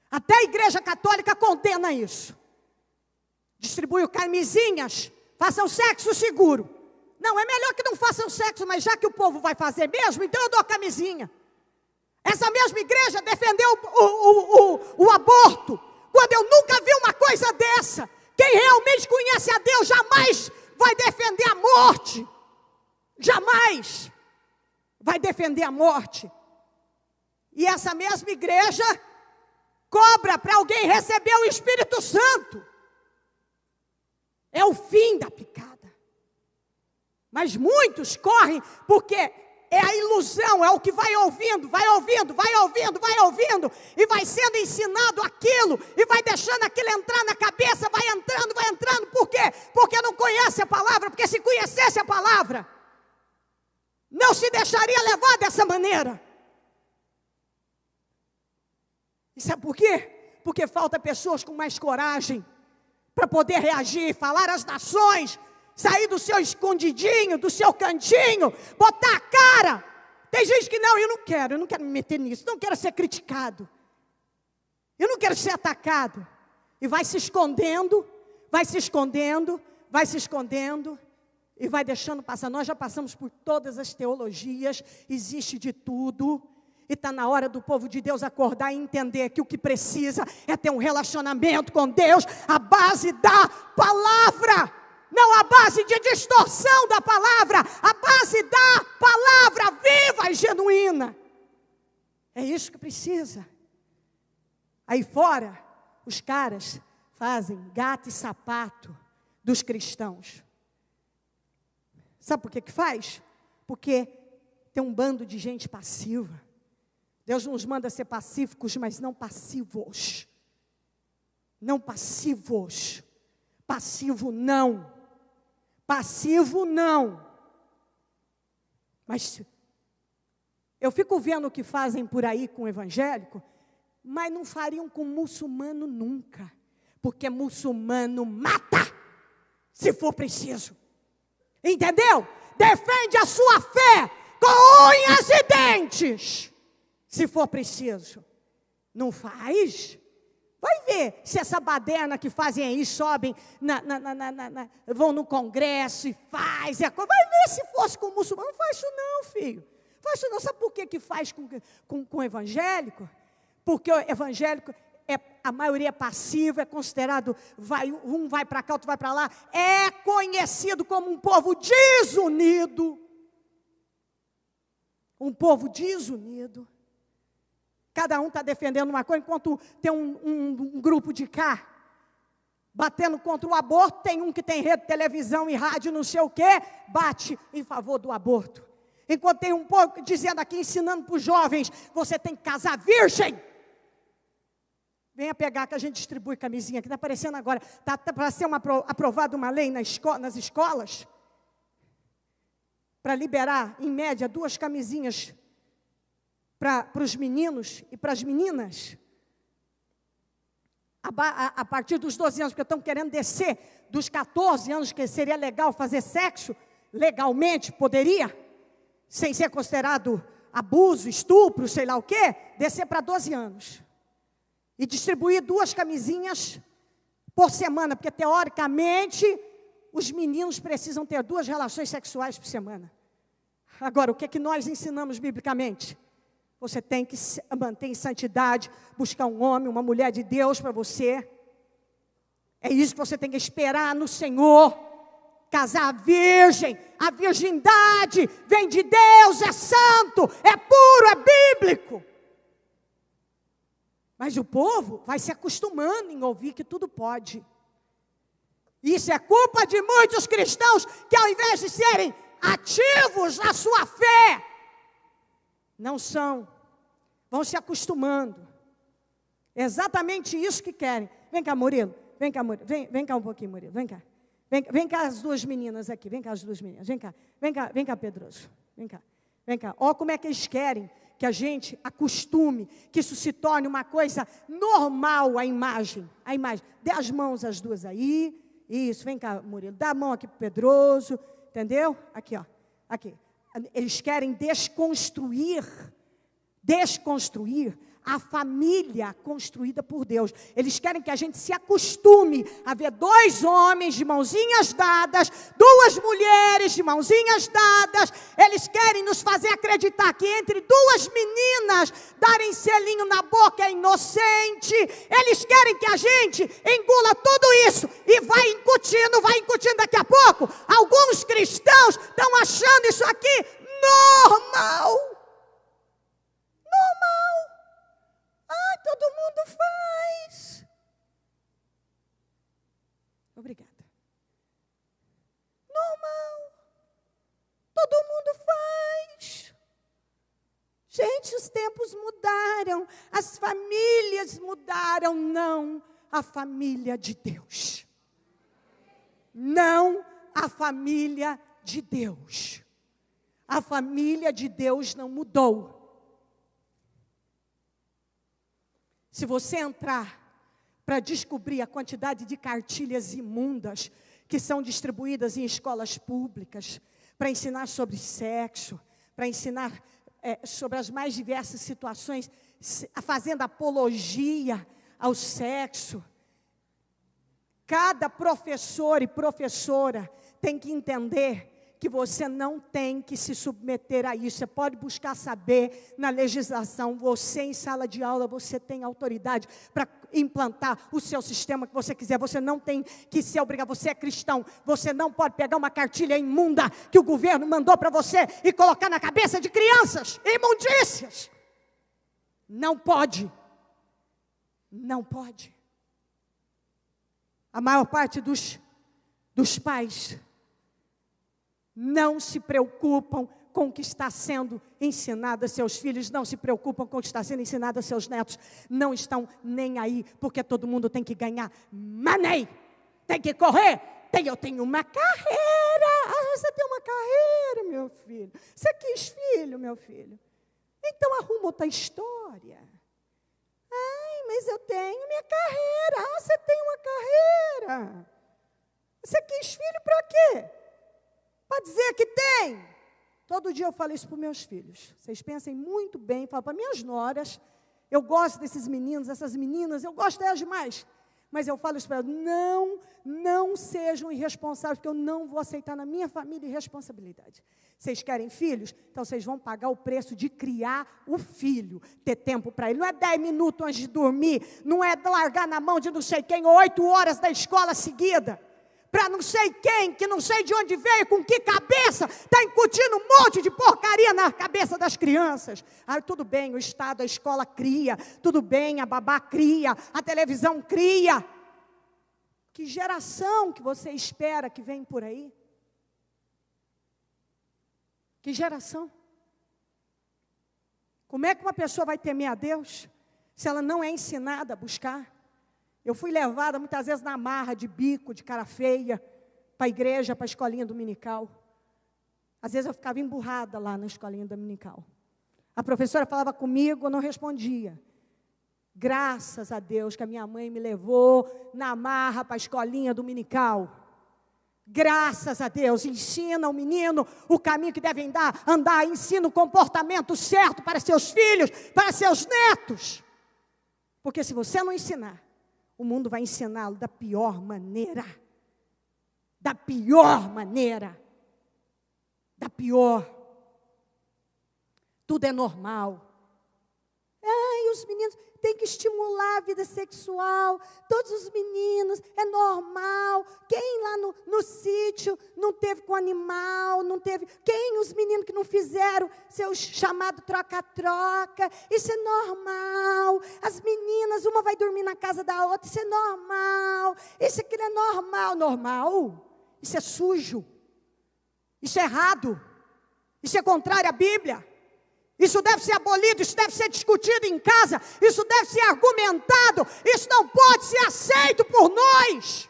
Até a igreja católica condena isso. Distribuiu camisinhas, façam sexo seguro. Não, é melhor que não façam sexo, mas já que o povo vai fazer mesmo, então eu dou camisinha. Essa mesma igreja defendeu o aborto, quando eu nunca vi uma coisa dessa. Quem realmente conhece a Deus jamais vai defender a morte. Jamais vai defender a morte. E essa mesma igreja cobra para alguém receber o Espírito Santo. É o fim da picada. Mas muitos correm porque é a ilusão, é o que vai ouvindo, e vai sendo ensinado aquilo, e vai deixando aquilo entrar na cabeça, vai entrando. Por quê? Porque não conhece a palavra, porque se conhecesse a palavra, não se deixaria levar dessa maneira. E sabe por quê? Porque falta pessoas com mais coragem, para poder reagir, falar às nações, sair do seu escondidinho, do seu cantinho, botar a cara. Tem gente que não, eu não quero me meter nisso, não quero ser criticado, eu não quero ser atacado. E vai se escondendo, e vai deixando passar. Nós já passamos por todas as teologias, existe de tudo. E está na hora do povo de Deus acordar e entender que o que precisa é ter um relacionamento com Deus, a base da palavra. não a base de distorção da palavra, a base da palavra viva e genuína. É isso que precisa. Aí fora, os caras fazem gato e sapato dos cristãos. Sabe por que faz? Porque tem um bando de gente passiva. Deus nos manda ser pacíficos, mas não passivos. Não passivos. Passivo não. Passivo não. Mas eu fico vendo o que fazem por aí com o evangélico, mas não fariam com muçulmano nunca. Porque muçulmano mata, se for preciso. Entendeu? Defende a sua fé com unhas e dentes, se for preciso. Não faz? Vai ver se essa baderna que fazem aí, sobem, vão no congresso e faz. Vai ver se fosse com o muçulmano. Não faz isso não, filho. Faz isso não. Sabe por que faz com o evangélico? Porque o evangélico, a maioria é passiva, é considerado, um vai para cá, outro vai para lá. É conhecido como um povo desunido. Um povo desunido. Cada um está defendendo uma coisa, enquanto tem um grupo de cá, batendo contra o aborto, tem um que tem rede, televisão e rádio, não sei o quê, bate em favor do aborto. Enquanto tem um povo dizendo aqui, ensinando para os jovens, você tem que casar virgem. Venha pegar que a gente distribui camisinha, que está aparecendo agora. Está para ser aprovada uma lei nas escolas, para liberar, em média, 2 camisinhas para os meninos e para as meninas, a partir dos 12 anos, porque estão querendo descer dos 14 anos, que seria legal fazer sexo, legalmente, poderia, sem ser considerado abuso, estupro, sei lá o quê, descer para 12 anos. E distribuir 2 camisinhas por semana, porque teoricamente, os meninos precisam ter 2 relações sexuais por semana. Agora, o que nós ensinamos biblicamente? Você tem que manter em santidade, buscar um homem, uma mulher de Deus para você. É isso que você tem que esperar no Senhor. Casar virgem, a virgindade vem de Deus, é santo, é puro, é bíblico. Mas o povo vai se acostumando em ouvir que tudo pode. Isso é culpa de muitos cristãos que, ao invés de serem ativos na sua fé, não são, vão se acostumando. É exatamente isso que querem. Vem cá, Murilo, vem cá, Murilo. Vem cá um pouquinho, Murilo, vem cá. Vem cá as 2 meninas aqui, vem cá as 2 meninas, vem cá, Pedroso, vem cá. Olha como é que eles querem que a gente acostume, que isso se torne uma coisa normal, a imagem. Dê as mãos as 2 aí, isso, vem cá, Murilo, dá a mão aqui para o Pedroso, entendeu? Aqui, ó, aqui. Eles querem desconstruir a família construída por Deus. Eles querem que a gente se acostume a ver 2 homens de mãozinhas dadas, 2 mulheres de mãozinhas dadas. Eles querem nos fazer acreditar que entre 2 meninas darem selinho na boca é inocente. Eles querem que a gente engula tudo isso e vai incutindo daqui a pouco. Alguns cristãos estão achando isso aqui normal. Todo mundo faz. Obrigada. Normal. Todo mundo faz. Gente, os tempos mudaram. As famílias mudaram. Não a família de Deus. Não a família de Deus. A família de Deus não mudou. Se você entrar para descobrir a quantidade de cartilhas imundas que são distribuídas em escolas públicas, para ensinar sobre sexo, para ensinar sobre as mais diversas situações, fazendo apologia ao sexo, cada professor e professora tem que entender que você não tem que se submeter a isso. Você pode buscar saber na legislação. Você, em sala de aula, você tem autoridade para implantar o seu sistema que você quiser. Você não tem que se obrigar. Você é cristão. Você não pode pegar uma cartilha imunda que o governo mandou para você e colocar na cabeça de crianças. Imundícias. Não pode. Não pode. A maior parte dos pais não se preocupam com o que está sendo ensinado a seus filhos, não se preocupam com o que está sendo ensinado a seus netos, não estão nem aí, porque todo mundo tem que ganhar money, tem que correr, eu tenho uma carreira. Você tem uma carreira, meu filho, você quis filho, meu filho, então arruma outra história. Ai, mas eu tenho minha carreira. Você tem uma carreira. Você quis filho para quê? Para dizer que tem. Todo dia eu falo isso para os meus filhos. Vocês pensem muito bem, falo para minhas noras. Eu gosto desses meninos, essas meninas, eu gosto delas demais. Mas eu falo isso para elas, não sejam irresponsáveis, porque eu não vou aceitar na minha família irresponsabilidade. Vocês querem filhos? Então vocês vão pagar o preço de criar o filho, ter tempo para ele. Não é 10 minutos antes de dormir, não é largar na mão de não sei quem, 8 horas da escola seguida, para não sei quem, que não sei de onde veio, com que cabeça, está incutindo um monte de porcaria na cabeça das crianças. Tudo bem, o Estado, a escola cria, tudo bem, a babá cria, a televisão cria. Que geração que você espera que vem por aí? Que geração? Como é que uma pessoa vai temer a Deus se ela não é ensinada a buscar? Eu fui levada muitas vezes na marra, de bico, de cara feia, para a igreja, para a escolinha dominical. Às vezes eu ficava emburrada lá na escolinha dominical. A professora falava comigo, eu não respondia. Graças a Deus que a minha mãe me levou na marra para a escolinha dominical. Graças a Deus, ensina o menino o caminho que deve andar, ensina o comportamento certo para seus filhos, para seus netos. Porque se você não ensinar, o mundo vai ensiná-lo da pior maneira. Da pior maneira. Da pior. Tudo é normal. Ai, os meninos têm que estimular a vida sexual. Todos os meninos, é normal. Quem lá no sítio não teve com animal, não teve... Quem os meninos que não fizeram seu chamado troca-troca? Isso é normal. As meninas, uma vai dormir na casa da outra, isso é normal. Isso aqui é normal. Normal? Isso é sujo. Isso é errado. Isso é contrário à Bíblia. Isso deve ser abolido, isso deve ser discutido em casa, isso deve ser argumentado, isso não pode ser aceito por nós.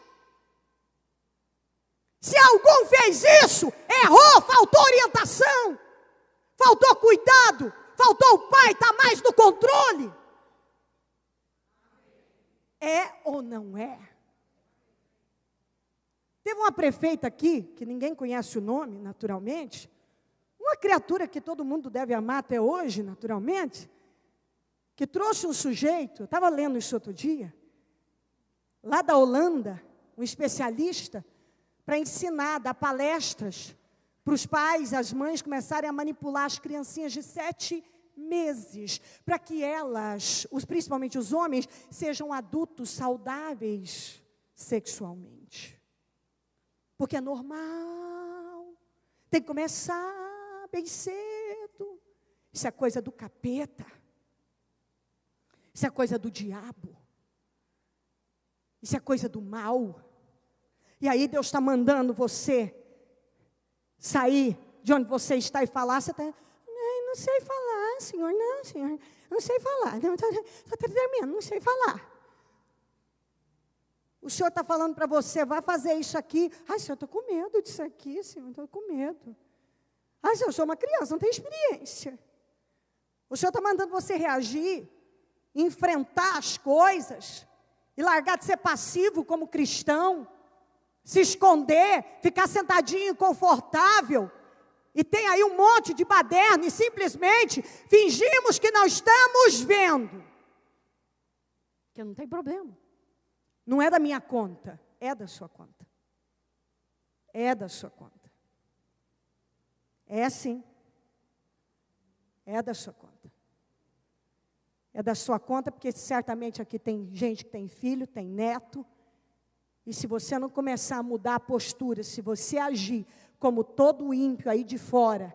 Se algum fez isso, errou, faltou orientação, faltou cuidado, faltou o pai estar mais no controle. É ou não é? Teve uma prefeita aqui, que ninguém conhece o nome, naturalmente, uma criatura que todo mundo deve amar até hoje, naturalmente, que trouxe um sujeito, eu estava lendo isso outro dia, lá da Holanda, um especialista, para ensinar, dar palestras para os pais, as mães começarem a manipular as criancinhas de 7 meses, para que elas, principalmente os homens, sejam adultos saudáveis sexualmente. Porque é normal, tem que começar bem cedo. Isso é coisa do capeta. Isso é coisa do diabo. Isso é coisa do mal. E aí Deus está mandando você sair de onde você está e falar. Você está, não sei falar, Senhor, não, Senhor, não sei falar. Estou terminando, não sei falar. O Senhor está falando para você, vai fazer isso aqui. Ai, Senhor, estou com medo disso aqui, Senhor, estou com medo. Ai, Senhor, eu sou uma criança, não tenho experiência. O Senhor está mandando você reagir, enfrentar as coisas, e largar de ser passivo como cristão, se esconder, ficar sentadinho, confortável, e tem aí um monte de baderna, e simplesmente fingimos que não estamos vendo. Que não tem problema. Não é da minha conta, é da sua conta. É da sua conta. É sim. É da sua conta. É da sua conta, porque certamente aqui tem gente que tem filho, tem neto. E se você não começar a mudar a postura, se você agir como todo ímpio aí de fora,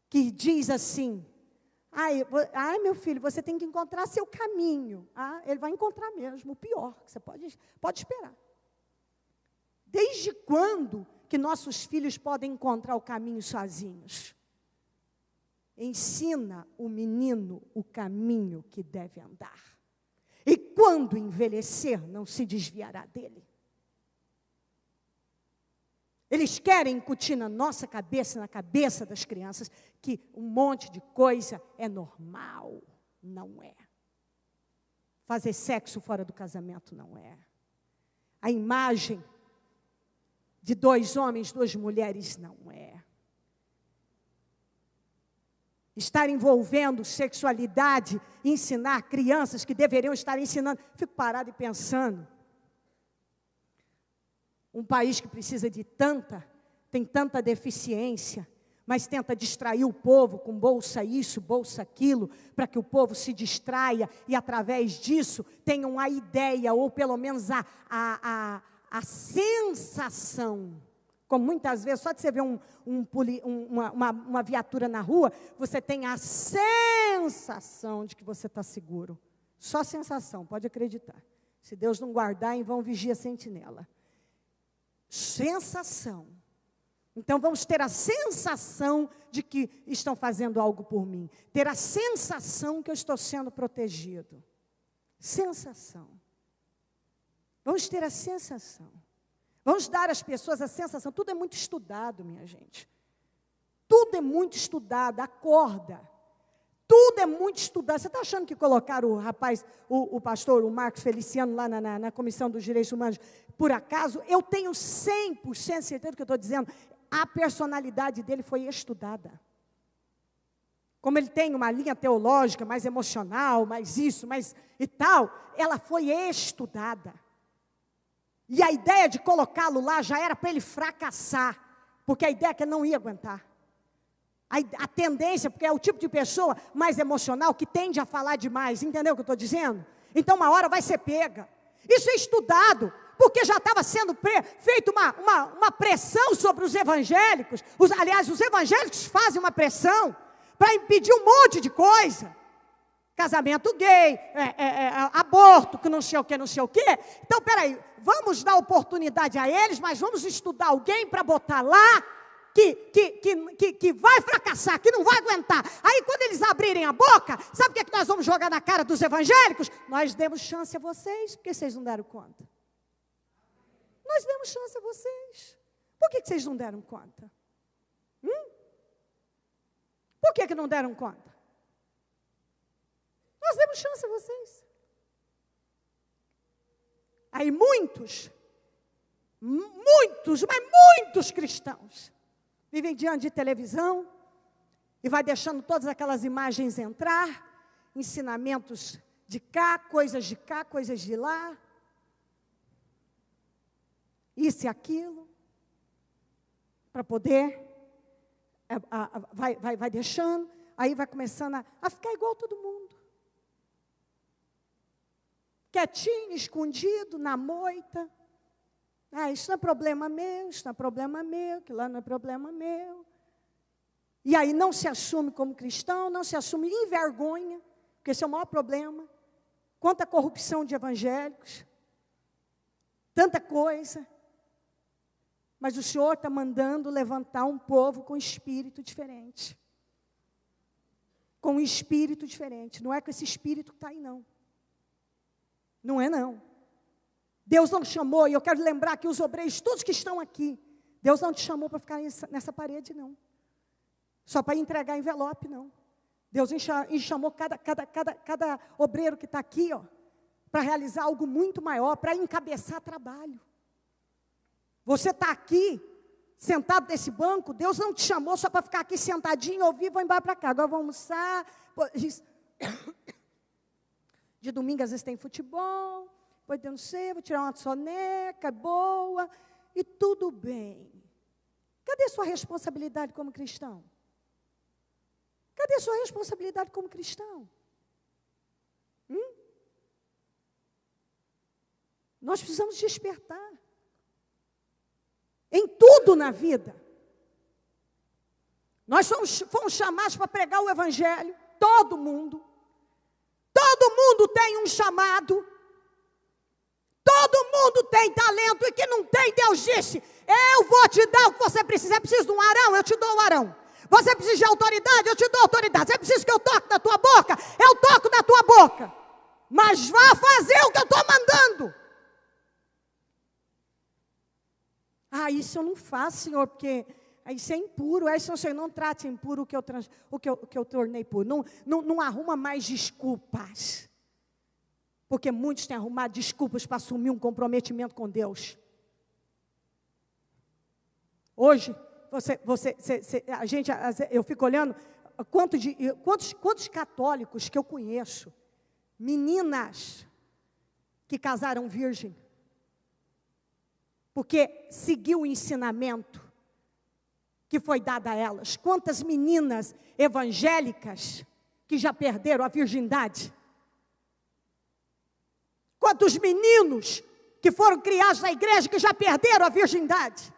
que diz assim, ai meu filho, você tem que encontrar seu caminho. Ele vai encontrar mesmo, o pior, que você pode esperar. Desde quando que nossos filhos podem encontrar o caminho sozinhos? Ensina o menino o caminho que deve andar. E quando envelhecer, não se desviará dele. Eles querem incutir na nossa cabeça, na cabeça das crianças, que um monte de coisa é normal. Não é. Fazer sexo fora do casamento não é. A imagem de 2 homens, 2 mulheres não é. Estar envolvendo sexualidade, ensinar crianças que deveriam estar ensinando. Fico parado e pensando. Um país que precisa de tem tanta deficiência, mas tenta distrair o povo com bolsa isso, bolsa aquilo, para que o povo se distraia e através disso tenham a ideia, ou pelo menos a sensação. Como muitas vezes, só de você ver uma viatura na rua, você tem a sensação de que você está seguro. Só sensação, pode acreditar. Se Deus não guardar, em vão vigia a sentinela. Sensação. Então vamos ter a sensação de que estão fazendo algo por mim. Ter a sensação que eu estou sendo protegido. Sensação. Vamos ter a sensação. Vamos dar às pessoas a sensação. Tudo é muito estudado, minha gente. Tudo é muito estudado. Acorda. Tudo é muito estudado. Você está achando que colocaram o rapaz, o pastor, o Marcos Feliciano, lá na Comissão dos Direitos Humanos, por acaso? Eu tenho 100% certeza do que eu estou dizendo. A personalidade dele foi estudada. Como ele tem uma linha teológica, mais emocional, mais isso, mais e tal, ela foi estudada. E a ideia de colocá-lo lá já era para ele fracassar, porque a ideia é que ele não ia aguentar. A tendência, porque é o tipo de pessoa mais emocional que tende a falar demais, entendeu o que eu estou dizendo? Então uma hora vai ser pega. Isso é estudado, porque já estava sendo feita uma pressão sobre os evangélicos. Aliás, os evangélicos fazem uma pressão para impedir um monte de coisa. Casamento gay, aborto, que não sei o que, não sei o que. Então, peraí, vamos dar oportunidade a eles, mas vamos estudar alguém para botar lá que vai fracassar, que não vai aguentar. Aí, quando eles abrirem a boca, sabe o que nós vamos jogar na cara dos evangélicos? Nós demos chance a vocês, porque vocês não deram conta. Nós demos chance a vocês. Por que vocês não deram conta? Por que não deram conta? Nós demos chance a vocês. Aí muitos, mas muitos cristãos vivem diante de televisão e vai deixando todas aquelas imagens entrar, ensinamentos de cá, coisas de lá, isso e aquilo, para poder, vai deixando, aí vai começando a ficar igual todo mundo. Quietinho, escondido, na moita. Isso não é problema meu, isso não é problema meu, que lá não é problema meu. E aí não se assume como cristão, não se assume, envergonha, porque esse é o maior problema. Quanta corrupção de evangélicos, tanta coisa. Mas o Senhor está mandando levantar um povo com espírito diferente. Com um espírito diferente. Não é com esse espírito que está aí, não. Não é, não. Deus não te chamou, e eu quero lembrar que os obreiros, todos que estão aqui, Deus não te chamou para ficar nessa parede, não. Só para entregar envelope, não. Deus chamou cada obreiro que está aqui, para realizar algo muito maior, para encabeçar trabalho. Você está aqui, sentado nesse banco, Deus não te chamou só para ficar aqui sentadinho, ouvir, vou embora para cá. Agora vou almoçar. De domingo, às vezes, tem futebol. Depois, eu não sei, vou tirar uma soneca boa. E tudo bem. Cadê sua responsabilidade como cristão? Cadê sua responsabilidade como cristão? Nós precisamos despertar. Em tudo na vida. Nós fomos chamados para pregar o Evangelho. Todo mundo. Todo mundo tem um chamado. Todo mundo tem talento. E que não tem, Deus disse: eu vou te dar o que você precisa. Você precisa de um arão, eu te dou um arão. Você precisa de autoridade, eu te dou autoridade. Você precisa que eu toque na tua boca, eu toco na tua boca. Mas vá fazer o que eu estou mandando. Isso eu não faço, Senhor, porque isso é impuro. Senhor, não trate impuro o que eu tornei puro. Não arruma mais desculpas. Porque muitos têm arrumado desculpas para assumir um comprometimento com Deus. Hoje, eu fico olhando quantos católicos que eu conheço, meninas que casaram virgem, porque seguiu o ensinamento que foi dado a elas. Quantas meninas evangélicas que já perderam a virgindade. Quantos meninos que foram criados na igreja que já perderam a virgindade.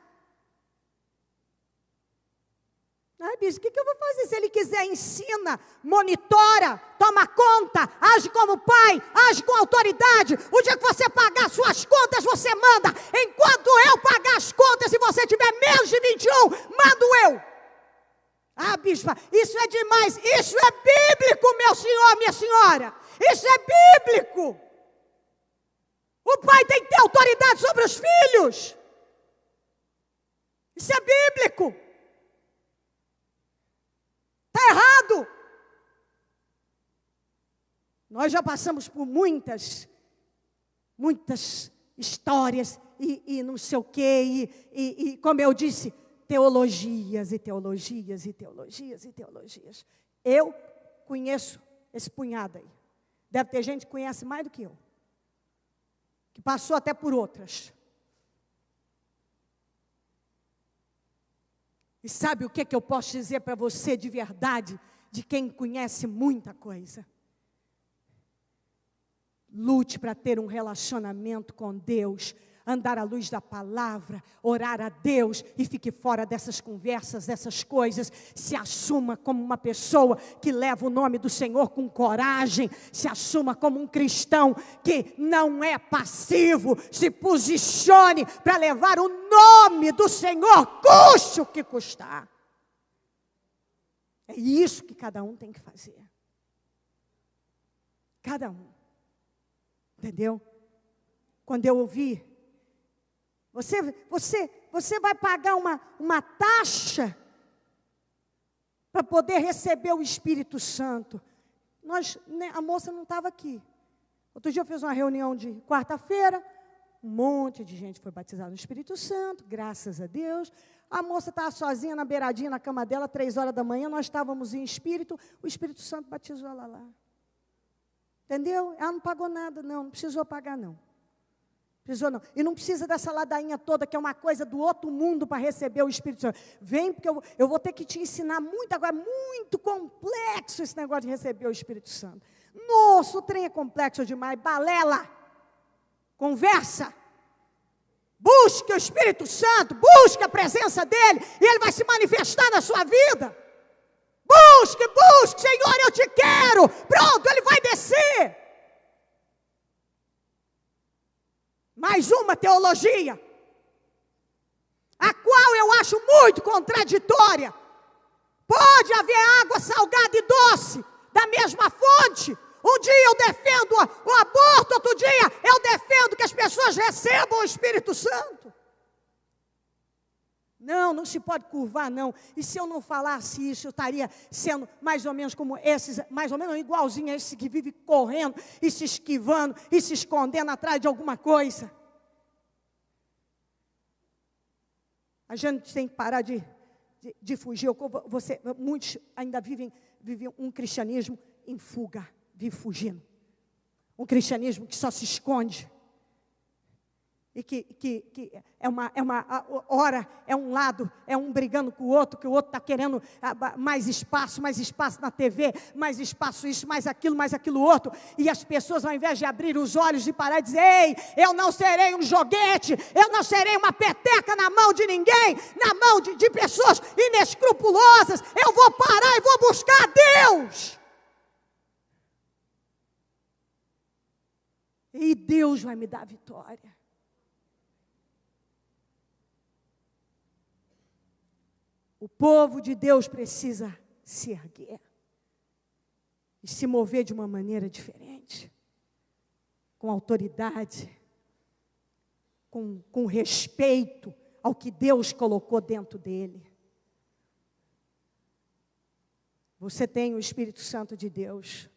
Bispo, o que eu vou fazer? Se ele quiser, ensina, monitora, toma conta, age como pai, age com autoridade. O dia que você pagar suas contas, você manda. Enquanto eu pagar as contas, se você tiver menos de 21, mando eu. Bispa, isso é demais. Isso é bíblico, meu senhor, minha senhora. Isso é bíblico. O pai tem que ter autoridade sobre os filhos. Isso é bíblico. Está errado. Nós já passamos por muitas histórias e não sei o quê, e como eu disse, teologias e teologias e teologias e teologias. Eu conheço esse punhado aí. Deve ter gente que conhece mais do que eu, que passou até por outras. E sabe o que eu posso dizer para você de verdade, de quem conhece muita coisa? Lute para ter um relacionamento com Deus, andar à luz da palavra, orar a Deus e fique fora dessas conversas, dessas coisas. Se assuma como uma pessoa que leva o nome do Senhor com coragem, se assuma como um cristão que não é passivo, se posicione para levar o nome do Senhor, custe o que custar. É isso que cada um tem que fazer. Cada um. Entendeu? Quando eu ouvi, você vai pagar uma taxa para poder receber o Espírito Santo. A moça não estava aqui. Outro dia eu fiz uma reunião de quarta-feira, um monte de gente foi batizada no Espírito Santo, graças a Deus. A moça estava sozinha na beiradinha, na cama dela, 3h da manhã, nós estávamos em espírito, o Espírito Santo batizou ela lá. Entendeu? Ela não pagou nada, não precisou pagar, não. Precisou não. E não precisa dessa ladainha toda, que é uma coisa do outro mundo para receber o Espírito Santo. Vem, porque eu vou ter que te ensinar muito agora, muito complexo esse negócio de receber o Espírito Santo. Nossa, o trem é complexo demais, balela, conversa. Busque o Espírito Santo, busque a presença dEle, e Ele vai se manifestar na sua vida. Busque, Senhor, eu te quero. Pronto, Ele vai descer. Mais uma teologia, a qual eu acho muito contraditória. Pode haver água salgada e doce da mesma fonte. Um dia eu defendo o aborto, outro dia eu defendo que as pessoas recebam o Espírito Santo. Não se pode curvar, não. E se eu não falasse isso, eu estaria sendo mais ou menos como esses, mais ou menos igualzinho a esse que vive correndo e se esquivando e se escondendo atrás de alguma coisa. A gente tem que parar de fugir. Muitos ainda vivem um cristianismo em fuga, vive fugindo. Um cristianismo que só se esconde. E que ora é um lado, é um brigando com o outro, que o outro está querendo mais espaço na TV, mais espaço isso, mais aquilo outro, e as pessoas, ao invés de abrir os olhos e parar e dizer: ei, eu não serei um joguete, eu não serei uma peteca na mão de ninguém, na mão de pessoas inescrupulosas, eu vou parar e vou buscar Deus. E Deus vai me dar vitória. O povo de Deus precisa se erguer e se mover de uma maneira diferente, com autoridade, com respeito ao que Deus colocou dentro dele. Você tem o Espírito Santo de Deus.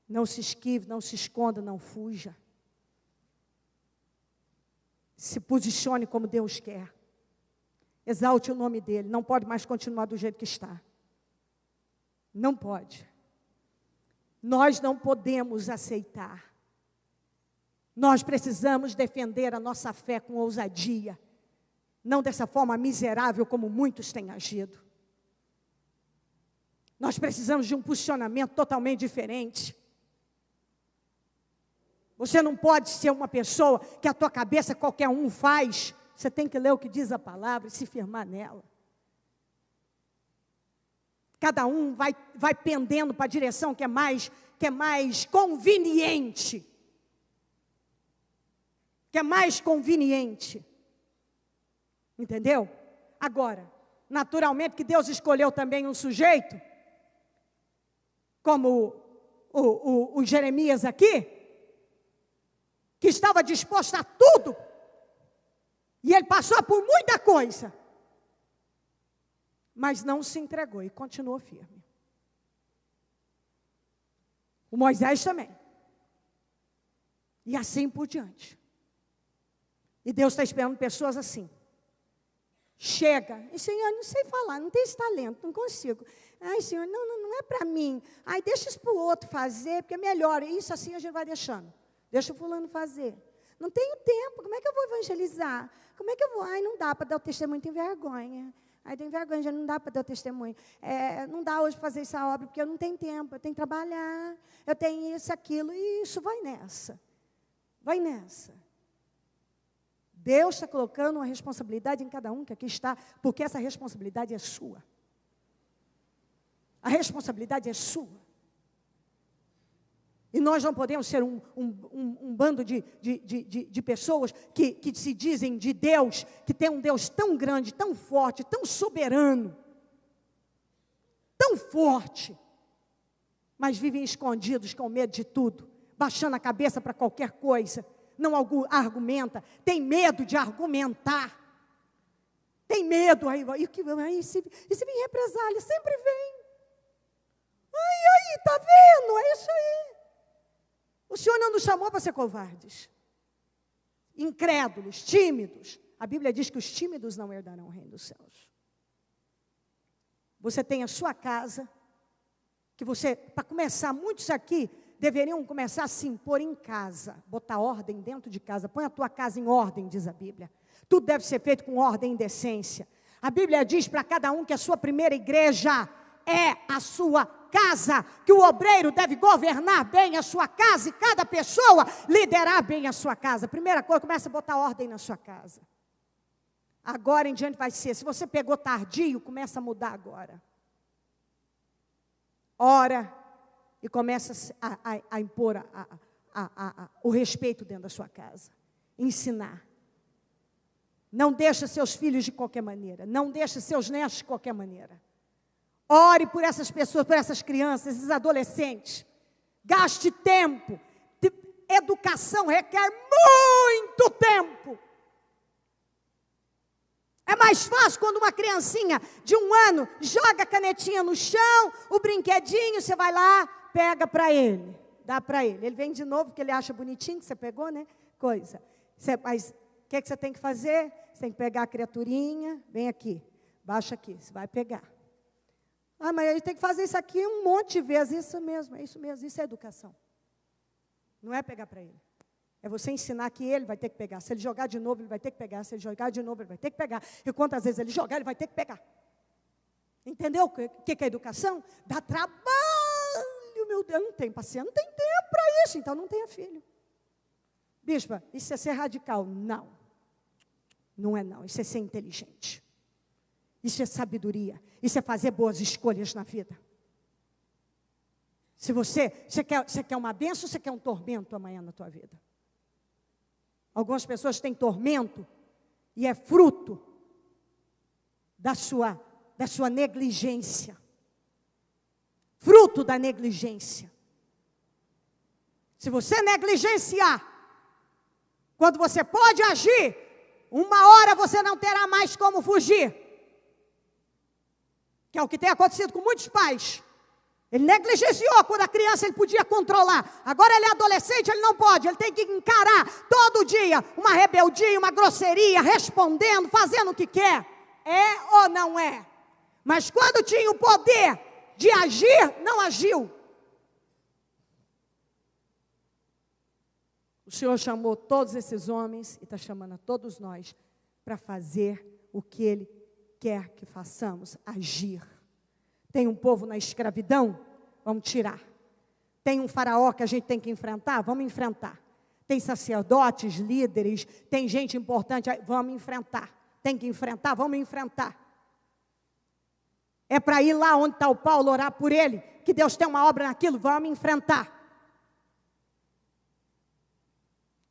Não se esquive, não se esconda, não fuja. Se posicione como Deus quer. Exalte o nome dele. Não pode mais continuar do jeito que está. Não pode. Nós não podemos aceitar. Nós precisamos defender a nossa fé com ousadia. Não dessa forma miserável como muitos têm agido. Nós precisamos de um posicionamento totalmente diferente. Você não pode ser uma pessoa que a tua cabeça qualquer um faz. Você tem que ler o que diz a palavra e se firmar nela. Cada um vai pendendo para a direção que é mais conveniente. Que é mais conveniente. Entendeu? Agora, naturalmente que Deus escolheu também um sujeito, como o Jeremias aqui, que estava disposto a tudo. E ele passou por muita coisa. Mas não se entregou e continuou firme. O Moisés também. E assim por diante. E Deus está esperando pessoas assim. Chega. E, Senhor, não sei falar, não tenho esse talento, não consigo. Ai, Senhor, não é para mim. Ai, deixa isso para o outro fazer, porque é melhor. Isso assim a gente vai deixando. Deixa o fulano fazer. Não tenho tempo, como é que eu vou evangelizar? Como é que eu vou? Ai, não dá para dar o testemunho, tem vergonha. Ai, tem vergonha, já não dá para dar o testemunho. Não dá hoje fazer essa obra, porque eu não tenho tempo, eu tenho que trabalhar, eu tenho isso, aquilo, e isso vai nessa. Vai nessa. Deus está colocando uma responsabilidade em cada um que aqui está, porque essa responsabilidade é sua. A responsabilidade é sua. E nós não podemos ser um bando de pessoas que se dizem de Deus, que tem um Deus tão grande, tão forte, tão soberano, tão forte, mas vivem escondidos com medo de tudo, baixando a cabeça para qualquer coisa, não argumenta, tem medo de argumentar, tem medo, aí se vem represália, sempre vem. Aí, tá vendo? É isso aí. O Senhor não nos chamou para ser covardes, incrédulos, tímidos. A Bíblia diz que os tímidos não herdarão o reino dos céus. Você tem a sua casa, que você, para começar, muitos aqui deveriam começar assim, pôr em casa, botar ordem dentro de casa. Põe a tua casa em ordem, diz a Bíblia. Tudo deve ser feito com ordem e decência. A Bíblia diz para cada um que a sua primeira igreja é a sua casa, que o obreiro deve governar bem a sua casa e cada pessoa liderar bem a sua casa. Primeira coisa, começa a botar ordem na sua casa. Agora em diante vai ser, se você pegou tardio, começa a mudar agora. Ora e começa a impor o respeito dentro da sua casa. Ensinar. Não deixa seus filhos de qualquer maneira, não deixa seus netos de qualquer maneira. Ore por essas pessoas, por essas crianças, esses adolescentes. Gaste tempo. Educação requer muito tempo. É mais fácil quando uma criancinha de 1 ano joga a canetinha no chão, o brinquedinho, você vai lá, pega para ele, dá para ele. Ele vem de novo porque ele acha bonitinho que você pegou, né? Coisa. Mas o que você tem que fazer? Você tem que pegar a criaturinha, vem aqui, baixa aqui, você vai pegar. Ah, mas a gente tem que fazer isso aqui um monte de vezes. Isso mesmo, isso é educação. Não é pegar para ele. É você ensinar que ele vai ter que pegar. Se ele jogar de novo, ele vai ter que pegar. Se ele jogar de novo, ele vai ter que pegar. E quantas vezes ele jogar, ele vai ter que pegar. Entendeu o que é educação? Dá trabalho, meu Deus. Não tem paciência, não tem tempo para isso. Então não tenha filho. Bispa, isso é ser radical. Não. Não é não. Isso é ser inteligente. Isso é sabedoria. Isso é fazer boas escolhas na vida. Se você quer uma bênção, você quer um tormento amanhã na tua vida. Algumas pessoas têm tormento e é fruto da sua negligência. Fruto da negligência. Se você negligenciar, quando você pode agir, uma hora você não terá mais como fugir. Que é o que tem acontecido com muitos pais. Ele negligenciou quando a criança ele podia controlar. Agora ele é adolescente, ele não pode. Ele tem que encarar todo dia uma rebeldia, uma grosseria, respondendo, fazendo o que quer. É ou não é? Mas quando tinha o poder de agir, não agiu. O Senhor chamou todos esses homens e está chamando a todos nós para fazer o que Ele quer que façamos, agir. Tem um povo na escravidão? Vamos tirar. Tem um faraó que a gente tem que enfrentar? Vamos enfrentar. Tem sacerdotes, líderes, tem gente importante? Vamos enfrentar. Tem que enfrentar? Vamos enfrentar. É para ir lá onde está o Paulo, orar por ele, que Deus tem uma obra naquilo? Vamos enfrentar.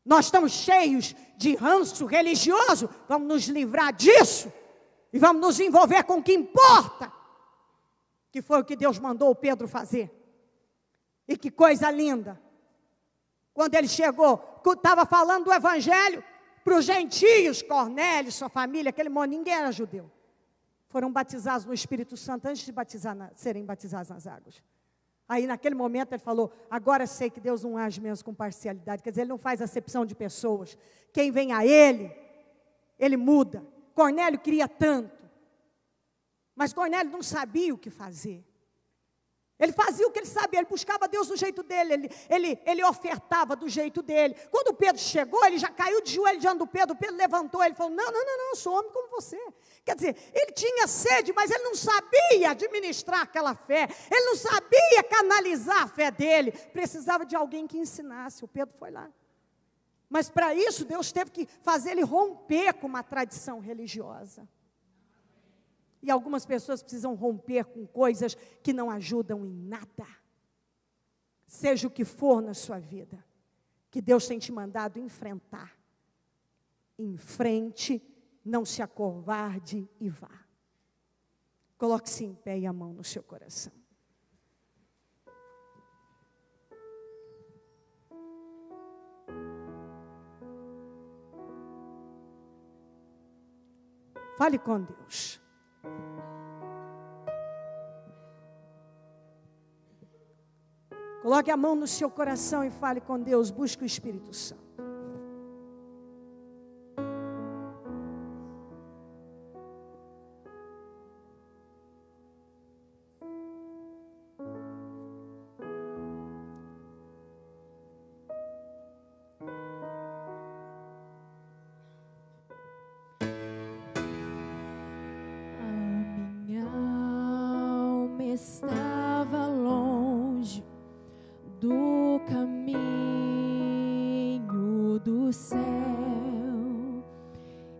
Nós estamos cheios de ranço religioso, vamos nos livrar disso e vamos nos envolver com o que importa. Que foi o que Deus mandou o Pedro fazer. E que coisa linda. Quando ele chegou, estava falando do evangelho para os gentios, Cornélio, sua família, aquele monte, ninguém era judeu. Foram batizados no Espírito Santo antes de serem batizados nas águas. Aí naquele momento ele falou, agora sei que Deus não age mesmo com parcialidade. Quer dizer, ele não faz acepção de pessoas. Quem vem a ele muda. Cornélio queria tanto. Mas Cornélio não sabia o que fazer. Ele fazia o que ele sabia, ele buscava Deus do jeito dele, ele ofertava do jeito dele. Quando Pedro chegou, ele já caiu de joelho diante do Pedro. Pedro levantou, ele falou, não, eu sou homem como você. Quer dizer, ele tinha sede, mas ele não sabia administrar aquela fé. Ele não sabia canalizar a fé dele. Precisava de alguém que ensinasse. O Pedro foi lá. Mas para isso, Deus teve que fazer ele romper com uma tradição religiosa. E algumas pessoas precisam romper com coisas que não ajudam em nada. Seja o que for na sua vida, que Deus tem te mandado enfrentar. Enfrente, não se acovarde e vá. Coloque-se em pé e a mão no seu coração. Fale com Deus. Coloque a mão no seu coração e fale com Deus. Busque o Espírito Santo. Estava longe do caminho do céu.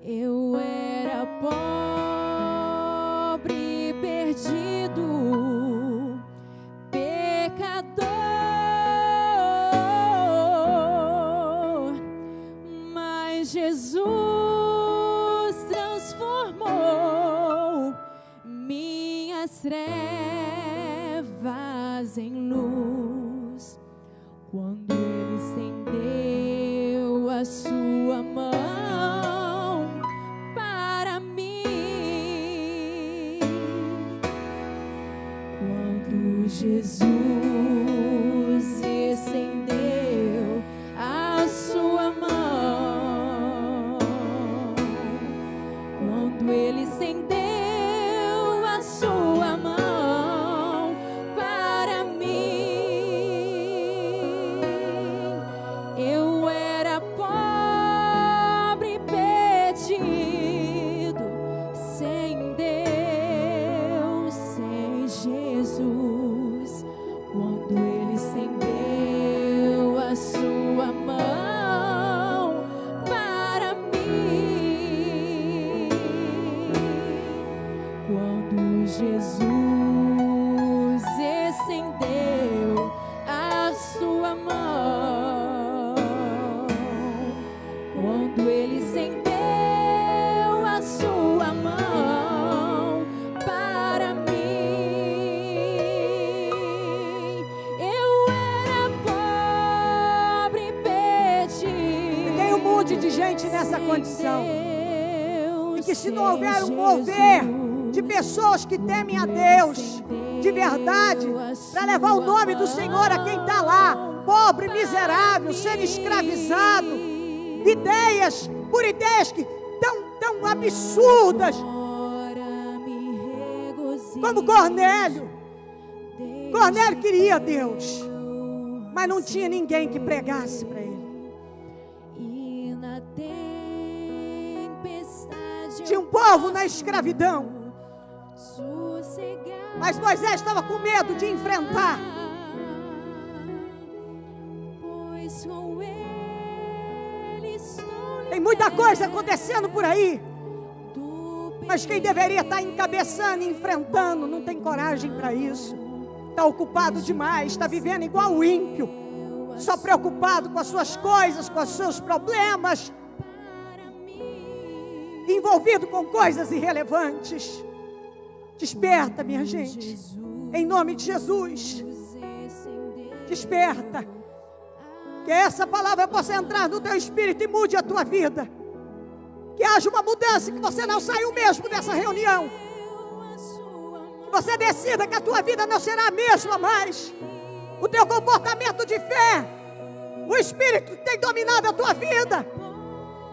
Eu era pobre, perdido, pecador, mas Jesus transformou minhas trevas em luz, quando Ele estendeu a sua mão para mim. Quando Jesus estendeu a sua mão, quando Ele estendeu a sua mão para mim, eu era Quando Jesus estendeu a sua mão, quando Ele estendeu a sua mão para mim, eu era pobre e perdido. Tem um monte de gente nessa condição. E que se não houver um mover de pessoas que temem a Deus de verdade, para levar o nome do Senhor a quem está lá, pobre, miserável, sendo escravizado, por ideias que tão absurdas, como Cornélio. Cornélio queria Deus, mas não tinha ninguém que pregasse para ele. Tinha um povo na escravidão, mas Moisés estava com medo de enfrentar. Tem muita coisa acontecendo por aí, mas quem deveria estar encabeçando e enfrentando não tem coragem para isso. Está ocupado demais, está vivendo igual o ímpio, só preocupado com as suas coisas, com os seus problemas, envolvido com coisas irrelevantes. Desperta, minha gente, em nome de Jesus. Desperta, que essa palavra possa entrar no teu espírito e mude a tua vida. Que haja uma mudança, que você não saiu mesmo dessa reunião, que você decida que a tua vida não será a mesma mais. O teu comportamento de fé, o Espírito que tem dominado a tua vida,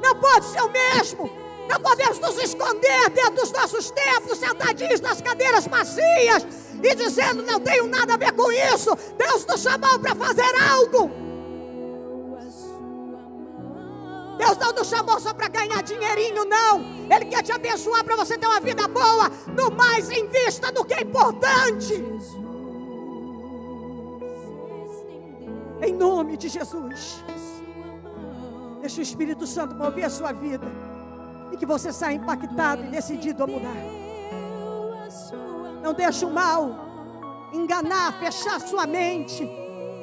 não pode ser o mesmo. Não podemos nos esconder dentro dos nossos templos, sentadinhos nas cadeiras macias e dizendo: não tenho nada a ver com isso. Deus nos chamou para fazer algo. Deus não nos chamou só para ganhar dinheirinho, não. Ele quer te abençoar para você ter uma vida boa. No mais, invista no que é importante. Em nome de Jesus. Deixa o Espírito Santo mover a sua vida. E que você saia impactado e decidido a mudar. Não deixe o mal enganar, fechar sua mente